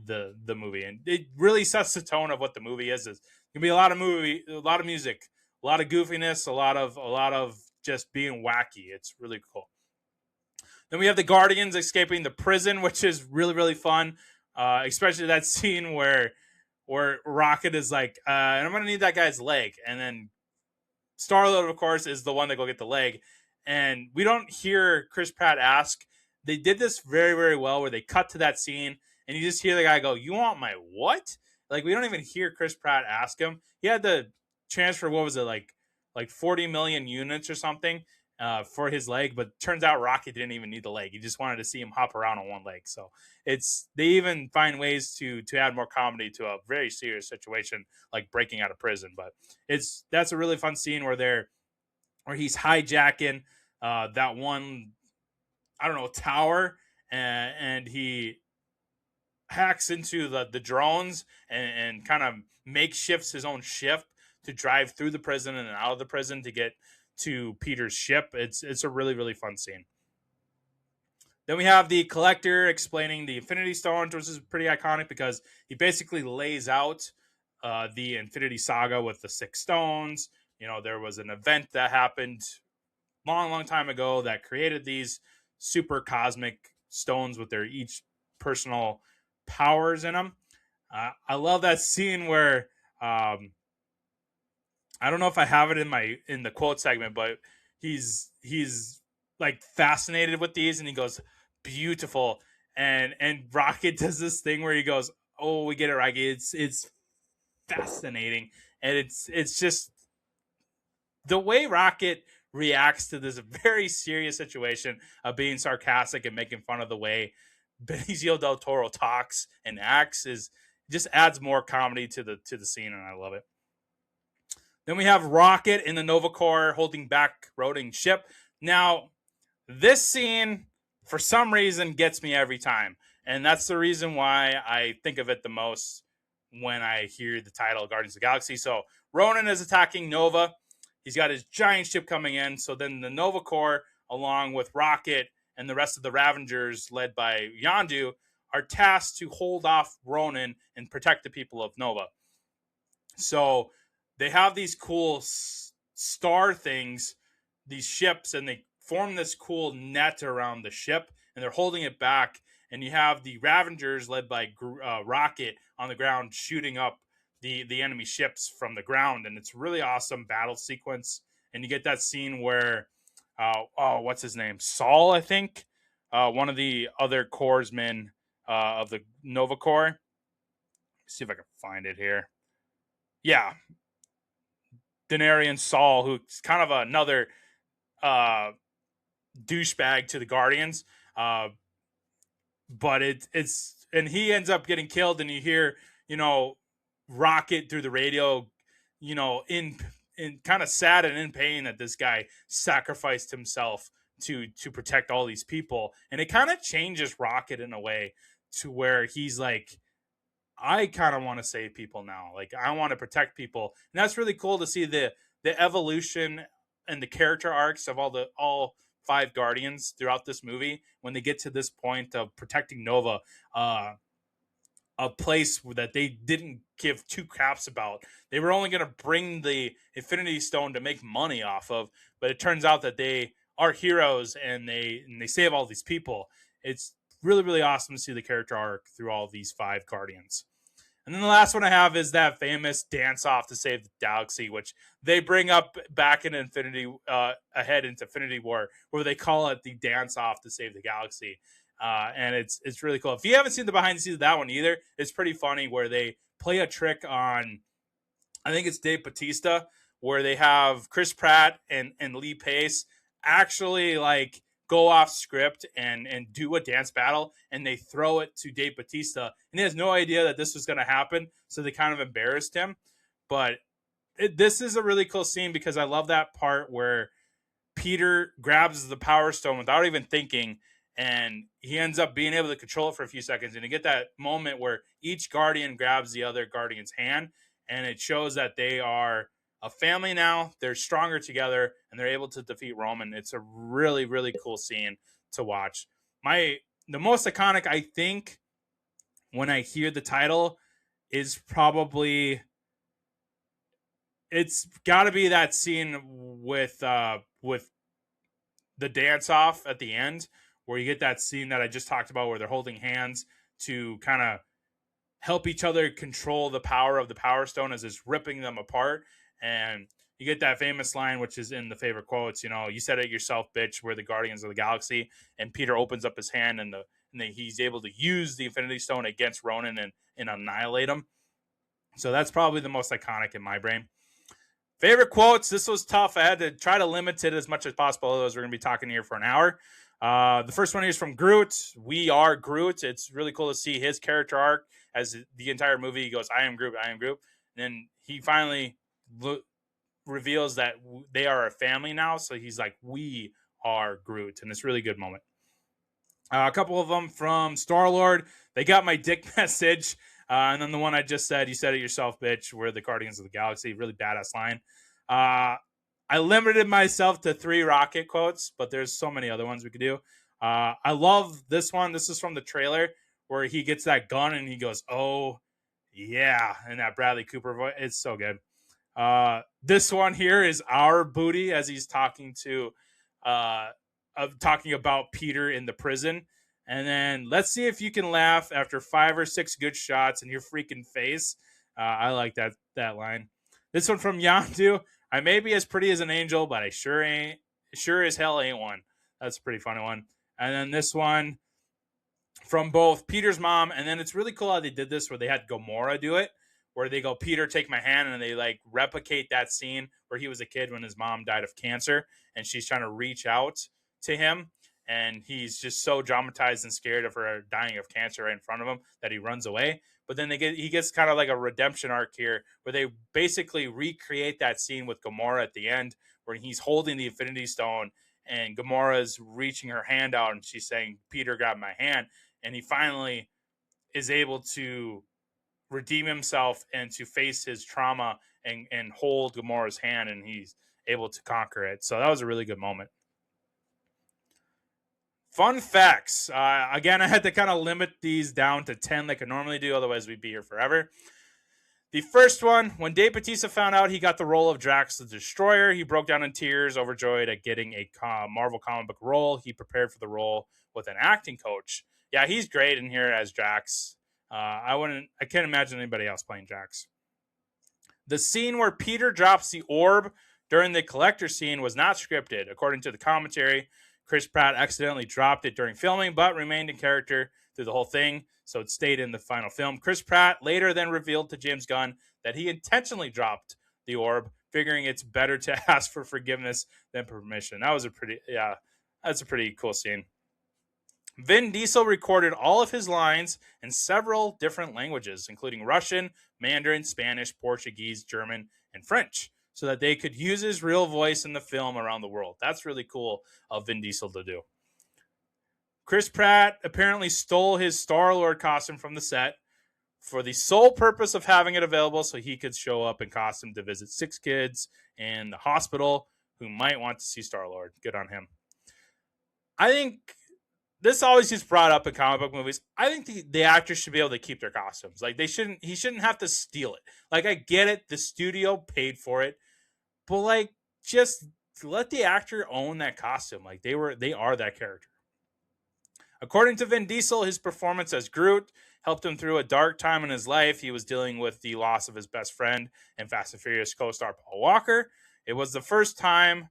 the movie, and it really sets the tone of what the movie is. It's gonna be a lot of music, a lot of goofiness, a lot of just being wacky. It's really cool. Then we have the Guardians escaping the prison, which is really fun, especially that scene where Rocket is like, I'm going to need that guy's leg. And then Star-Lord, of course, is the one that go get the leg. And we don't hear Chris Pratt ask. They did this very well where they cut to that scene and you just hear the guy go, "You want my what?" Like, we don't even hear Chris Pratt ask him. He had the transfer, what was it, like 40 million units or something for his leg, but turns out Rocket didn't even need the leg. He just wanted to see him hop around on one leg. So they even find ways to add more comedy to a very serious situation like breaking out of prison. But that's a really fun scene where he's hijacking that one, I don't know, tower, and he hacks into the drones and kind of makeshifts his own ship to drive through the prison and out of the prison to get to Peter's ship. It's a really fun scene. Then we have the Collector explaining the Infinity Stones, which is pretty iconic because he basically lays out the Infinity Saga with the 6 stones. You know, there was an event that happened long time ago that created these super cosmic stones with their each personal powers in them. I love that scene where I don't know if I have it in the quote segment, but he's like fascinated with these, and he goes, "Beautiful," and Rocket does this thing where he goes, "Oh, we get it, Rocket. It's fascinating," and it's just the way Rocket reacts to this very serious situation of being sarcastic and making fun of the way Benicio del Toro talks and acts just adds more comedy to the scene, and I love it. Then we have Rocket in the Nova Corps holding back Roding's ship. Now, this scene, for some reason, gets me every time, and that's the reason why I think of it the most when I hear the title Guardians of the Galaxy. So Ronan is attacking Nova. He's got his giant ship coming in. So then the Nova Corps, along with Rocket and the rest of the Ravengers, led by Yondu, are tasked to hold off Ronan and protect the people of Nova. So they have these cool star things, these ships, and they form this cool net around the ship, and they're holding it back. And you have the Ravengers, led by Rocket, on the ground shooting up the enemy ships from the ground. And it's a really awesome battle sequence. and you get that scene where, what's his name? Saul, I think, one of the other corpsmen of the Nova Corps. See if I can find it here. Yeah, Denarian Saul, who's kind of another douchebag to the Guardians. But it's and he ends up getting killed, and you hear, Rocket through the radio, in kind of sad and in pain that this guy sacrificed himself to protect all these people. And it kind of changes Rocket in a way to where he's like, I kind of want to save people now. Like, I want to protect people. And that's really cool to see the evolution and the character arcs of all 5 Guardians throughout this movie when they get to this point of protecting Nova, a place that they didn't give 2 craps about. They were only going to bring the Infinity Stone to make money off of, but it turns out that they are heroes and they save all these people. It's really, really awesome to see the character arc through all these 5 Guardians. And then the last one I have is that famous dance off to save the galaxy, which they bring up back in ahead into Infinity War, where they call it the dance off to save the galaxy. And it's really cool. If you haven't seen the behind the scenes of that one either, it's pretty funny where they play a trick on, I think it's Dave Bautista, where they have Chris Pratt and Lee Pace actually like go off script and do a dance battle, and they throw it to Dave Bautista, and he has no idea that this was going to happen, so they kind of embarrassed him. But this is a really cool scene because I love that part where Peter grabs the Power Stone without even thinking, and he ends up being able to control it for a few seconds, and you get that moment where each Guardian grabs the other Guardian's hand, and it shows that they are a family now. They're stronger together, and they're able to defeat Roman. It's a really, really cool scene to watch. The most iconic, I think, when I hear the title is probably, it's got to be that scene with the dance off at the end, where you get that scene that I just talked about where they're holding hands to kind of help each other control the power of the Power Stone as it's ripping them apart. And you get that famous line, which is in the favorite quotes, you said it yourself, bitch, we're the Guardians of the Galaxy. And Peter opens up his hand, and he's able to use the Infinity Stone against Ronan and annihilate him. So that's probably the most iconic in my brain. Favorite quotes. This was tough. I had to try to limit it as much as possible. Otherwise, we're going to be talking here for an hour. The first one here is from Groot. We are Groot. It's really cool to see his character arc as the entire movie. He goes, I am Groot, I am Groot. And then he finally reveals that they are a family now. So he's like, we are Groot. And it's a really good moment. A couple of them from Star-Lord. They got my dick message. And then the one I just said, you said it yourself, bitch. We're the Guardians of the Galaxy. Really badass line. I limited myself to 3 Rocket quotes, but there's so many other ones we could do. I love this one. This is from the trailer where he gets that gun and he goes, oh, yeah. And that Bradley Cooper voice. It's so good. This one here is our booty as he's talking talking about Peter in the prison. And then let's see if you can laugh after 5 or 6 good shots in your freaking face. I like that line. This one from Yandu. I may be as pretty as an angel, but I sure as hell ain't one. That's a pretty funny one. And then this one from both Peter's mom, and then it's really cool how they did this where they had Gamora do it, where they go, Peter, take my hand, and they like replicate that scene where he was a kid when his mom died of cancer, and she's trying to reach out to him, and he's just so traumatized and scared of her dying of cancer right in front of him that he runs away. But then he gets kind of like a redemption arc here where they basically recreate that scene with Gamora at the end where he's holding the Infinity Stone and Gamora's reaching her hand out and she's saying, Peter, grab my hand. And he finally is able to redeem himself and to face his trauma and hold Gamora's hand, and he's able to conquer it. So that was a really good moment. Fun facts. Again, I had to kind of limit these down to 10 like I normally do. Otherwise, we'd be here forever. The first one, when Dave Bautista found out he got the role of Drax the Destroyer, he broke down in tears, overjoyed at getting a Marvel comic book role. He prepared for the role with an acting coach. Yeah, he's great in here as Drax. I can't imagine anybody else playing Drax. The scene where Peter drops the orb during the collector scene was not scripted. According to the commentary, Chris Pratt accidentally dropped it during filming, but remained in character through the whole thing, so it stayed in the final film. Chris Pratt later then revealed to James Gunn that he intentionally dropped the orb, figuring it's better to ask for forgiveness than permission. That's a pretty cool scene. Vin Diesel recorded all of his lines in several different languages, including Russian, Mandarin, Spanish, Portuguese, German, and French, so that they could use his real voice in the film around the world. That's really cool of Vin Diesel to do. Chris Pratt apparently stole his Star-Lord costume from the set for the sole purpose of having it available so he could show up in costume to visit 6 kids in the hospital who might want to see Star-Lord. Good on him. I think this always gets brought up in comic book movies. I think the actors should be able to keep their costumes. Like, he shouldn't have to steal it. Like, I get it, the studio paid for it, but like, just let the actor own that costume. Like, they are that character. According to Vin Diesel, his performance as Groot helped him through a dark time in his life. He was dealing with the loss of his best friend and Fast and Furious co-star Paul Walker. It was the first time,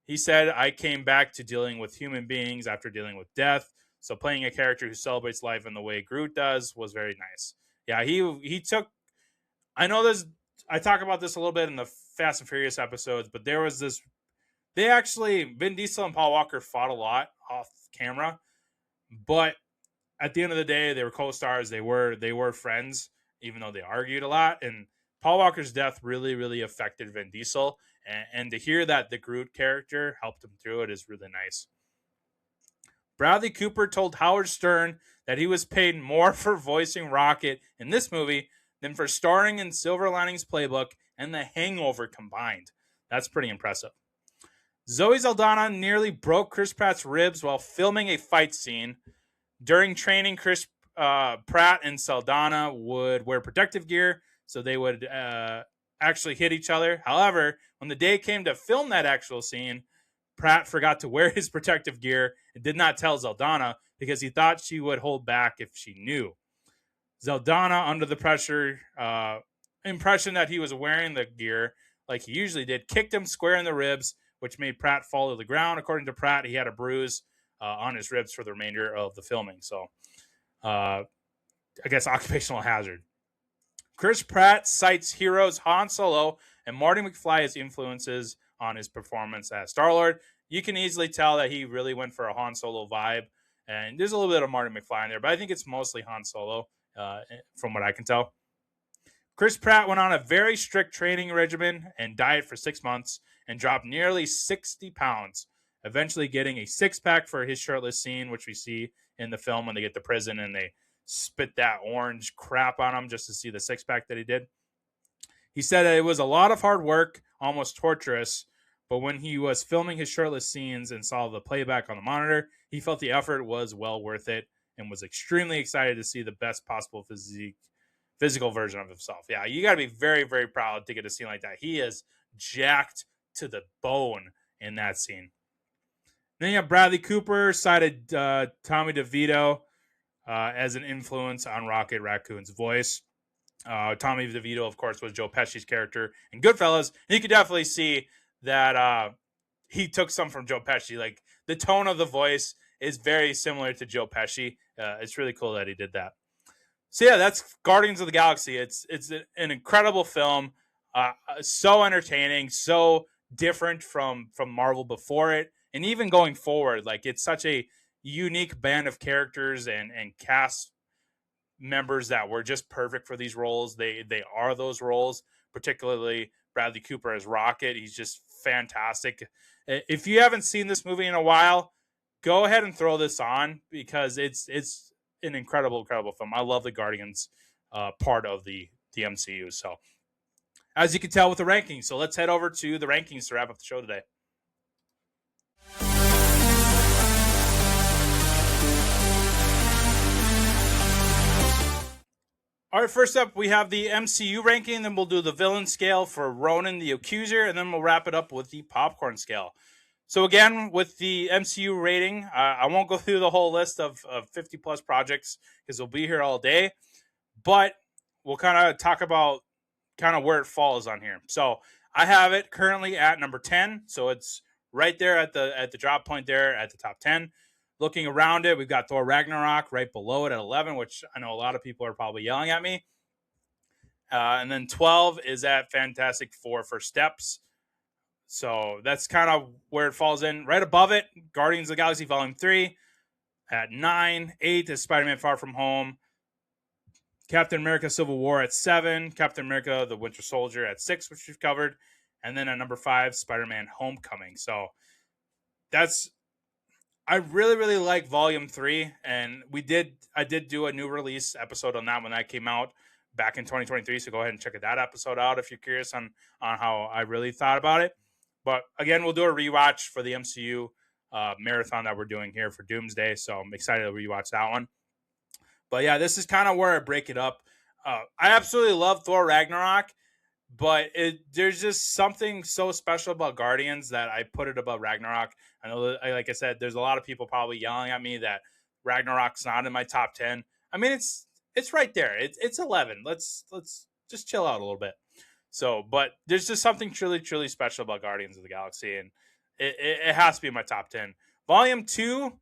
he said, I came back to dealing with human beings after dealing with death. So playing a character who celebrates life in the way Groot does was very nice. Yeah, he took, I know there's, I talk about this a little bit in the Fast and Furious episodes, but there was this, Vin Diesel and Paul Walker fought a lot off camera, but at the end of the day, they were co-stars. They were friends, even though they argued a lot. And Paul Walker's death really, really affected Vin Diesel. And to hear that the Groot character helped him through it is really nice. Bradley Cooper told Howard Stern that he was paid more for voicing Rocket in this movie than for starring in Silver Linings Playbook and The Hangover combined. That's pretty impressive. Zoe Saldana nearly broke Chris Pratt's ribs while filming a fight scene. During training, Chris Pratt and Saldana would wear protective gear, so they would actually hit each other. However, when the day came to film that actual scene, Pratt forgot to wear his protective gear and did not tell Saldana because he thought she would hold back if she knew. Saldana, under the pressure, impression that he was wearing the gear like he usually did, kicked him square in the ribs, which made Pratt fall to the ground. According to Pratt, he had a bruise on his ribs for the remainder of the filming. So, I guess occupational hazard. Chris Pratt cites heroes Han Solo and Marty McFly as influences on his performance as Star-Lord. You can easily tell that he really went for a Han Solo vibe. And there's a little bit of Marty McFly in there, but I think it's mostly Han Solo, from what I can tell. Chris Pratt went on a very strict training regimen and diet for 6 months and dropped nearly 60 pounds, eventually getting a six-pack for his shirtless scene, which we see in the film when they get to prison and they spit that orange crap on him just to see the six-pack that he did. He said that it was a lot of hard work, almost torturous, but when he was filming his shirtless scenes and saw the playback on the monitor, he felt the effort was well worth it and was extremely excited to see the best possible physical version of himself. Yeah, you got to be very, very proud to get a scene like that. He is jacked to the bone in that scene. Then you have Bradley Cooper cited Tommy DeVito as an influence on Rocket Raccoon's voice. Tommy DeVito, of course, was Joe Pesci's character in Goodfellas. And you could definitely see that he took some from Joe Pesci. Like, the tone of the voice is very similar to Joe Pesci. It's really cool that he did that. So yeah, that's Guardians of the Galaxy. It's an incredible film, so entertaining, so different from Marvel before it, and even going forward. Like, it's such a unique band of characters and cast members that were just perfect for these roles. They are those roles, particularly Bradley Cooper as Rocket. He's just fantastic. If you haven't seen this movie in a while, go ahead and throw this on because it's an incredible film. I love the Guardians part of the MCU. So, as you can tell with the rankings, so let's head over to the rankings to wrap up the show today. All right, first up, we have the MCU ranking, then we'll do the villain scale for Ronan the Accuser, and then we'll wrap it up with the popcorn scale. So again, with the MCU rating, I won't go through the whole list of 50-plus projects because we'll be here all day, but we'll kind of talk about kind of where it falls on here. So I have it currently at number 10, so it's right there at the drop point there at the top 10. Looking around it, we've got Thor Ragnarok right below it at 11, which I know a lot of people are probably yelling at me. And then 12 is at Fantastic Four First Steps. So that's kind of where it falls in. Right above it, Guardians of the Galaxy Volume 3 at 9. 8 is Spider-Man Far From Home. Captain America Civil War at 7. Captain America The Winter Soldier at 6, which we've covered. And then at number 5, Spider-Man Homecoming. So I really, really like Volume 3. And I did do a new release episode on that when that came out back in 2023. So go ahead and check that episode out if you're curious on how I really thought about it. But again, we'll do a rewatch for the MCU marathon that we're doing here for Doomsday. So I'm excited to rewatch that one. But yeah, this is kind of where I break it up. I absolutely love Thor Ragnarok, but there's just something so special about Guardians that I put it above Ragnarok. I know, like I said, there's a lot of people probably yelling at me that Ragnarok's not in my top 10. I mean, it's right there. It's 11. Let's just chill out a little bit. So, but there's just something truly, truly special about Guardians of the Galaxy, and it has to be in my top 10. Volume 2,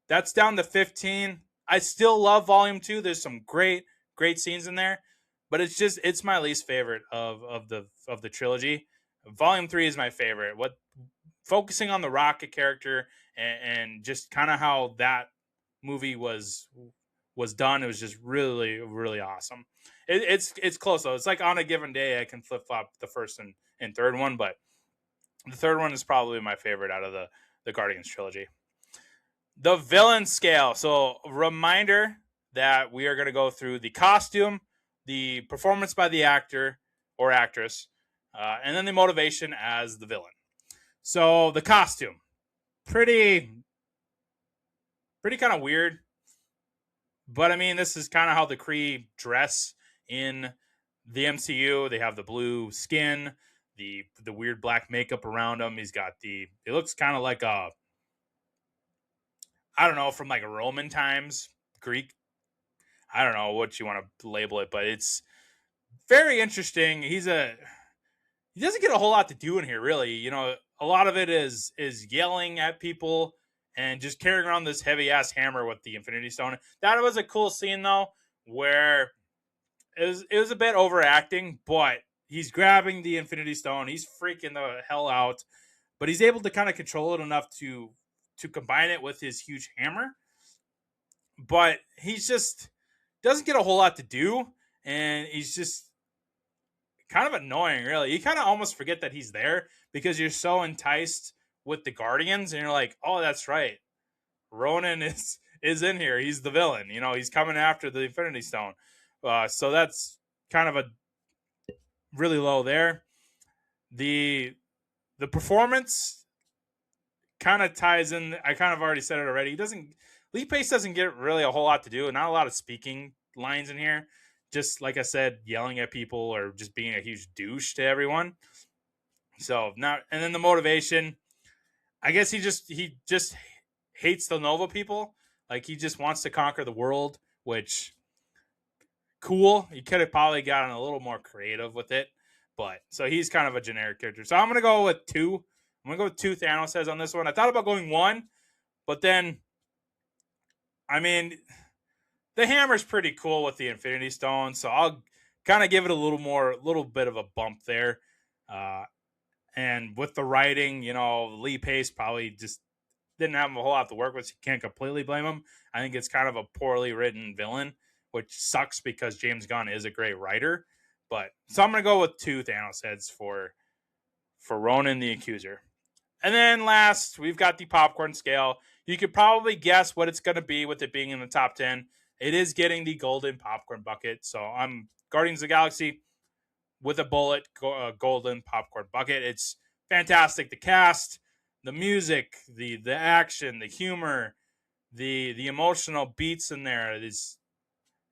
that's down to 15. I still love Volume 2. There's some great scenes in there, but it's my least favorite of the trilogy. Volume 3 is my favorite. Focusing on the Rocket character and just kind of how that movie was done, it was just really, really awesome. It's close though. It's like on a given day I can flip flop the first and third one, but the third one is probably my favorite out of the Guardians trilogy. The villain scale. So reminder that we are going to go through the costume, the performance by the actor or actress, and then the motivation as the villain. So the costume, pretty kind of weird. But I mean, this is kind of how the Kree dress in the MCU. They have the blue skin, the weird black makeup around him. He's got it looks kind of like I don't know, from like Roman times, Greek. I don't know what you want to label it, but it's very interesting. He doesn't get a whole lot to do in here, really. You know, a lot of it is yelling at people and just carrying around this heavy ass hammer with the Infinity Stone. That was a cool scene though, where it was a bit overacting, but he's grabbing the Infinity Stone, he's freaking the hell out, but he's able to kind of control it enough to combine it with his huge hammer. But he's just doesn't get a whole lot to do, and he's just kind of annoying, really. You kind of almost forget that he's there because you're so enticed with the Guardians, and you're like, oh, that's right, Ronan is in here. He's the villain. You know, he's coming after the Infinity Stone. So that's kind of a really low there. The performance kind of ties in. I kind of already said it already. Lee Pace doesn't get really a whole lot to do. Not a lot of speaking lines in here. Just like I said, yelling at people or just being a huge douche to everyone. So now, and then the motivation, I guess he just hates the Nova people. Like he just wants to conquer the world, which cool. He could have probably gotten a little more creative with it, but so he's kind of a generic character. So I'm gonna go with 2. I'm gonna go with 2 Thanos says on this one. I thought about going 1, but then, I mean, the hammer's pretty cool with the Infinity Stone, so I'll kind of give it a little bit of a bump there. And with the writing, you know, Lee Pace probably just didn't have a whole lot to work with. So you can't completely blame him. I think it's kind of a poorly written villain, which sucks because James Gunn is a great writer. But so I'm gonna go with 2 Thanos heads for Ronan the Accuser. And then last, we've got the popcorn scale. You could probably guess what it's gonna be with it being in the top 10. It is getting the golden popcorn bucket. So I'm Guardians of the Galaxy with a bullet, golden popcorn bucket. It's fantastic. The cast, the music, the action, the humor, the emotional beats in there. It's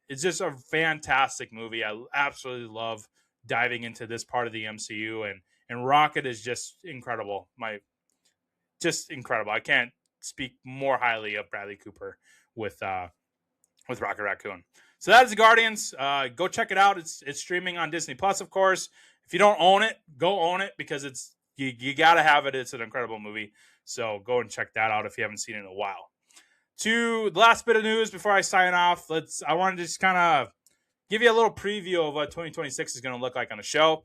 just a fantastic movie. I absolutely love diving into this part of the MCU, and Rocket is just incredible. Just incredible. I can't speak more highly of Bradley Cooper with Rocket Raccoon. So that is the Guardians. Go check it out. It's streaming on Disney Plus, of course. if you don't own it, go own it because you got to have it. It's an incredible movie. So go and check that out if you haven't seen it in a while. To the last bit of news before I sign off, I want to just kind of give you a little preview of what 2026 is going to look like on the show.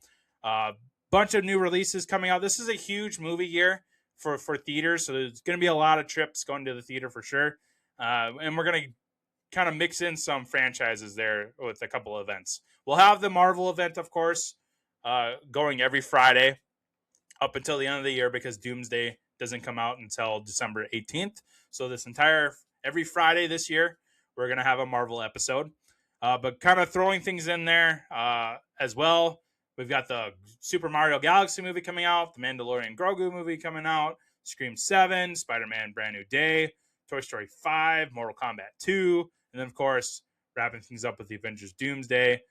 Bunch of new releases coming out. This is a huge movie year for theaters, so there's going to be a lot of trips going to the theater for sure. And we're going to kind of mix in some franchises there with a couple of events. We'll have the Marvel event, of course, going every Friday up until the end of the year because Doomsday doesn't come out until December 18th. So every Friday this year, we're going to have a Marvel episode. But kind of throwing things in there as well. We've got the Super Mario Galaxy movie coming out, the Mandalorian Grogu movie coming out, Scream 7, Spider-Man Brand New Day, Toy Story 5, Mortal Kombat 2, and then, of course, wrapping things up with the Avengers Doomsday.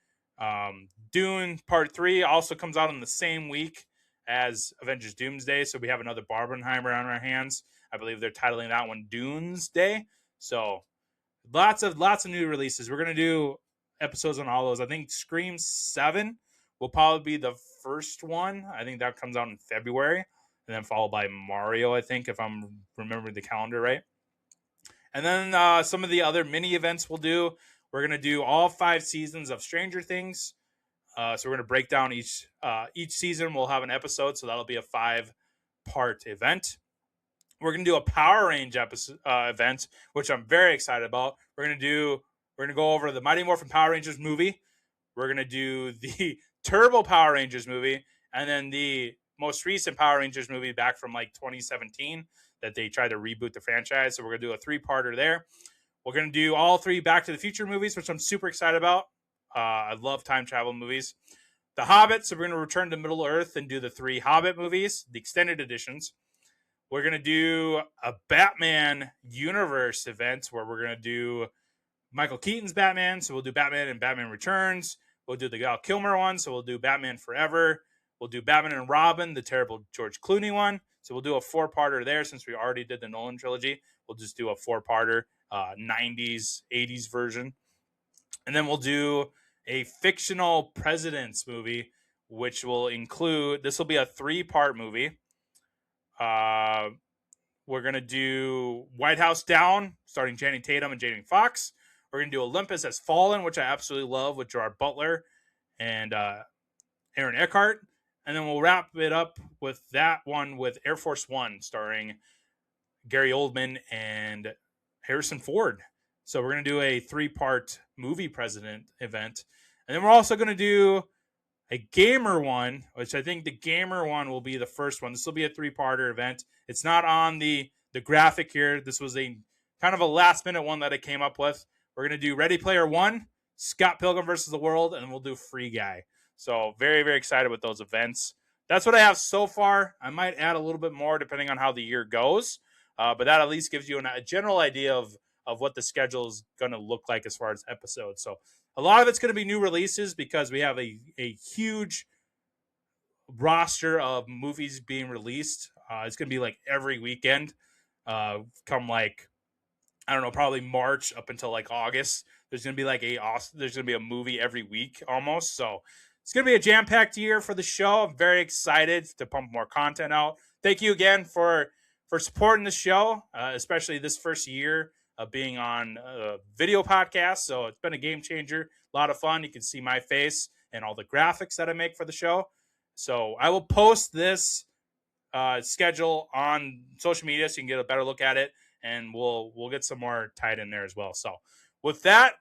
Dune Part 3 also comes out on the same week as Avengers Doomsday, so we have another Barbenheimer on our hands. I believe they're titling that one Dunes Day. So lots of new releases. We're going to do episodes on all those. I think Scream 7 will probably be the first one. I think that comes out in February, and then followed by Mario, I think, if I'm remembering the calendar right. And then some of the other mini events we'll do. We're going to do all 5 seasons of Stranger Things. So we're going to break down each season. We'll have an episode, so that'll be a 5-part event. We're going to do a Power Range event, which I'm very excited about. We're going to go over the Mighty Morphin Power Rangers movie. We're going to do the Turbo Power Rangers movie, and then the most recent Power Rangers movie back from like 2017 that they tried to reboot the franchise. So we're going to do a 3-parter there. We're going to do all 3 Back to the Future movies, which I'm super excited about. I love time travel movies. The Hobbit, so we're going to return to Middle Earth and do the 3 Hobbit movies, the extended editions. We're going to do a Batman universe event where we're going to do Michael Keaton's Batman. So we'll do Batman and Batman Returns. We'll do the Val Kilmer one. So we'll do Batman Forever. We'll do Batman and Robin, the terrible George Clooney one. So we'll do a 4-parter there since we already did the Nolan trilogy. We'll just do a 4-parter, 90s, 80s version. And then we'll do a fictional presidents movie, which will include, this will be a 3-part movie. We're going to do White House Down, starring Channing Tatum and Jamie Foxx. We're going to do Olympus Has Fallen, which I absolutely love, with Gerard Butler and Aaron Eckhart. And then we'll wrap it up with that one with Air Force One, starring Gary Oldman and Harrison Ford. So we're going to do a 3-part movie president event. And then we're also going to do a gamer one, which I think the gamer one will be the first one. This will be a 3-parter event. It's not on the graphic here. This was a kind of a last-minute one that I came up with. We're going to do Ready Player One, Scott Pilgrim versus the World, and we'll do Free Guy. So very, very excited with those events. That's what I have so far. I might add a little bit more depending on how the year goes. But that at least gives you a general idea of what the schedule is going to look like as far as episodes. So a lot of it's going to be new releases because we have a huge roster of movies being released. It's going to be like every weekend come like, I don't know, probably March up until like August. There's going to be there's going to be a movie every week almost. So it's going to be a jam-packed year for the show. I'm very excited to pump more content out. Thank you again for supporting the show, especially this first year of being on a video podcast. So it's been a game changer, a lot of fun. You can see my face and all the graphics that I make for the show. So I will post this schedule on social media so you can get a better look at it, and we'll get some more tied in there as well. So with that,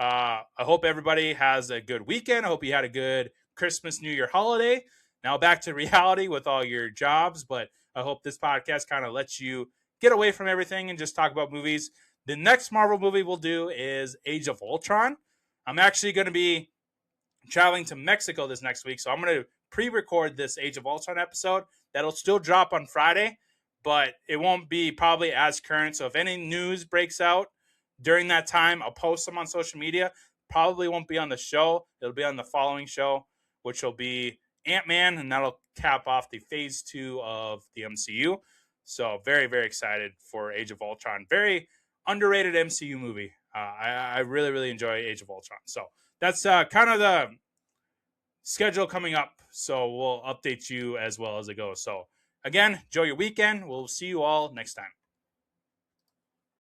I hope everybody has a good weekend. I hope you had a good Christmas, New Year holiday. Now back to reality with all your jobs, but I hope this podcast kind of lets you get away from everything and just talk about movies. The next Marvel movie we'll do is Age of Ultron. I'm actually going to be traveling to Mexico this next week, so I'm going to pre-record this Age of Ultron episode. That'll still drop on Friday, but it won't be probably as current. So if any news breaks out during that time, I'll post them on social media. Probably won't be on the show. It'll be on the following show, which will be Ant-Man, and that'll cap off the phase 2 of the MCU. So very, very excited for Age of Ultron. Very underrated MCU movie. I really, really enjoy Age of Ultron. So that's kind of schedule coming up. So we'll update you as well as it goes. So again, enjoy your weekend. We'll see you all next time.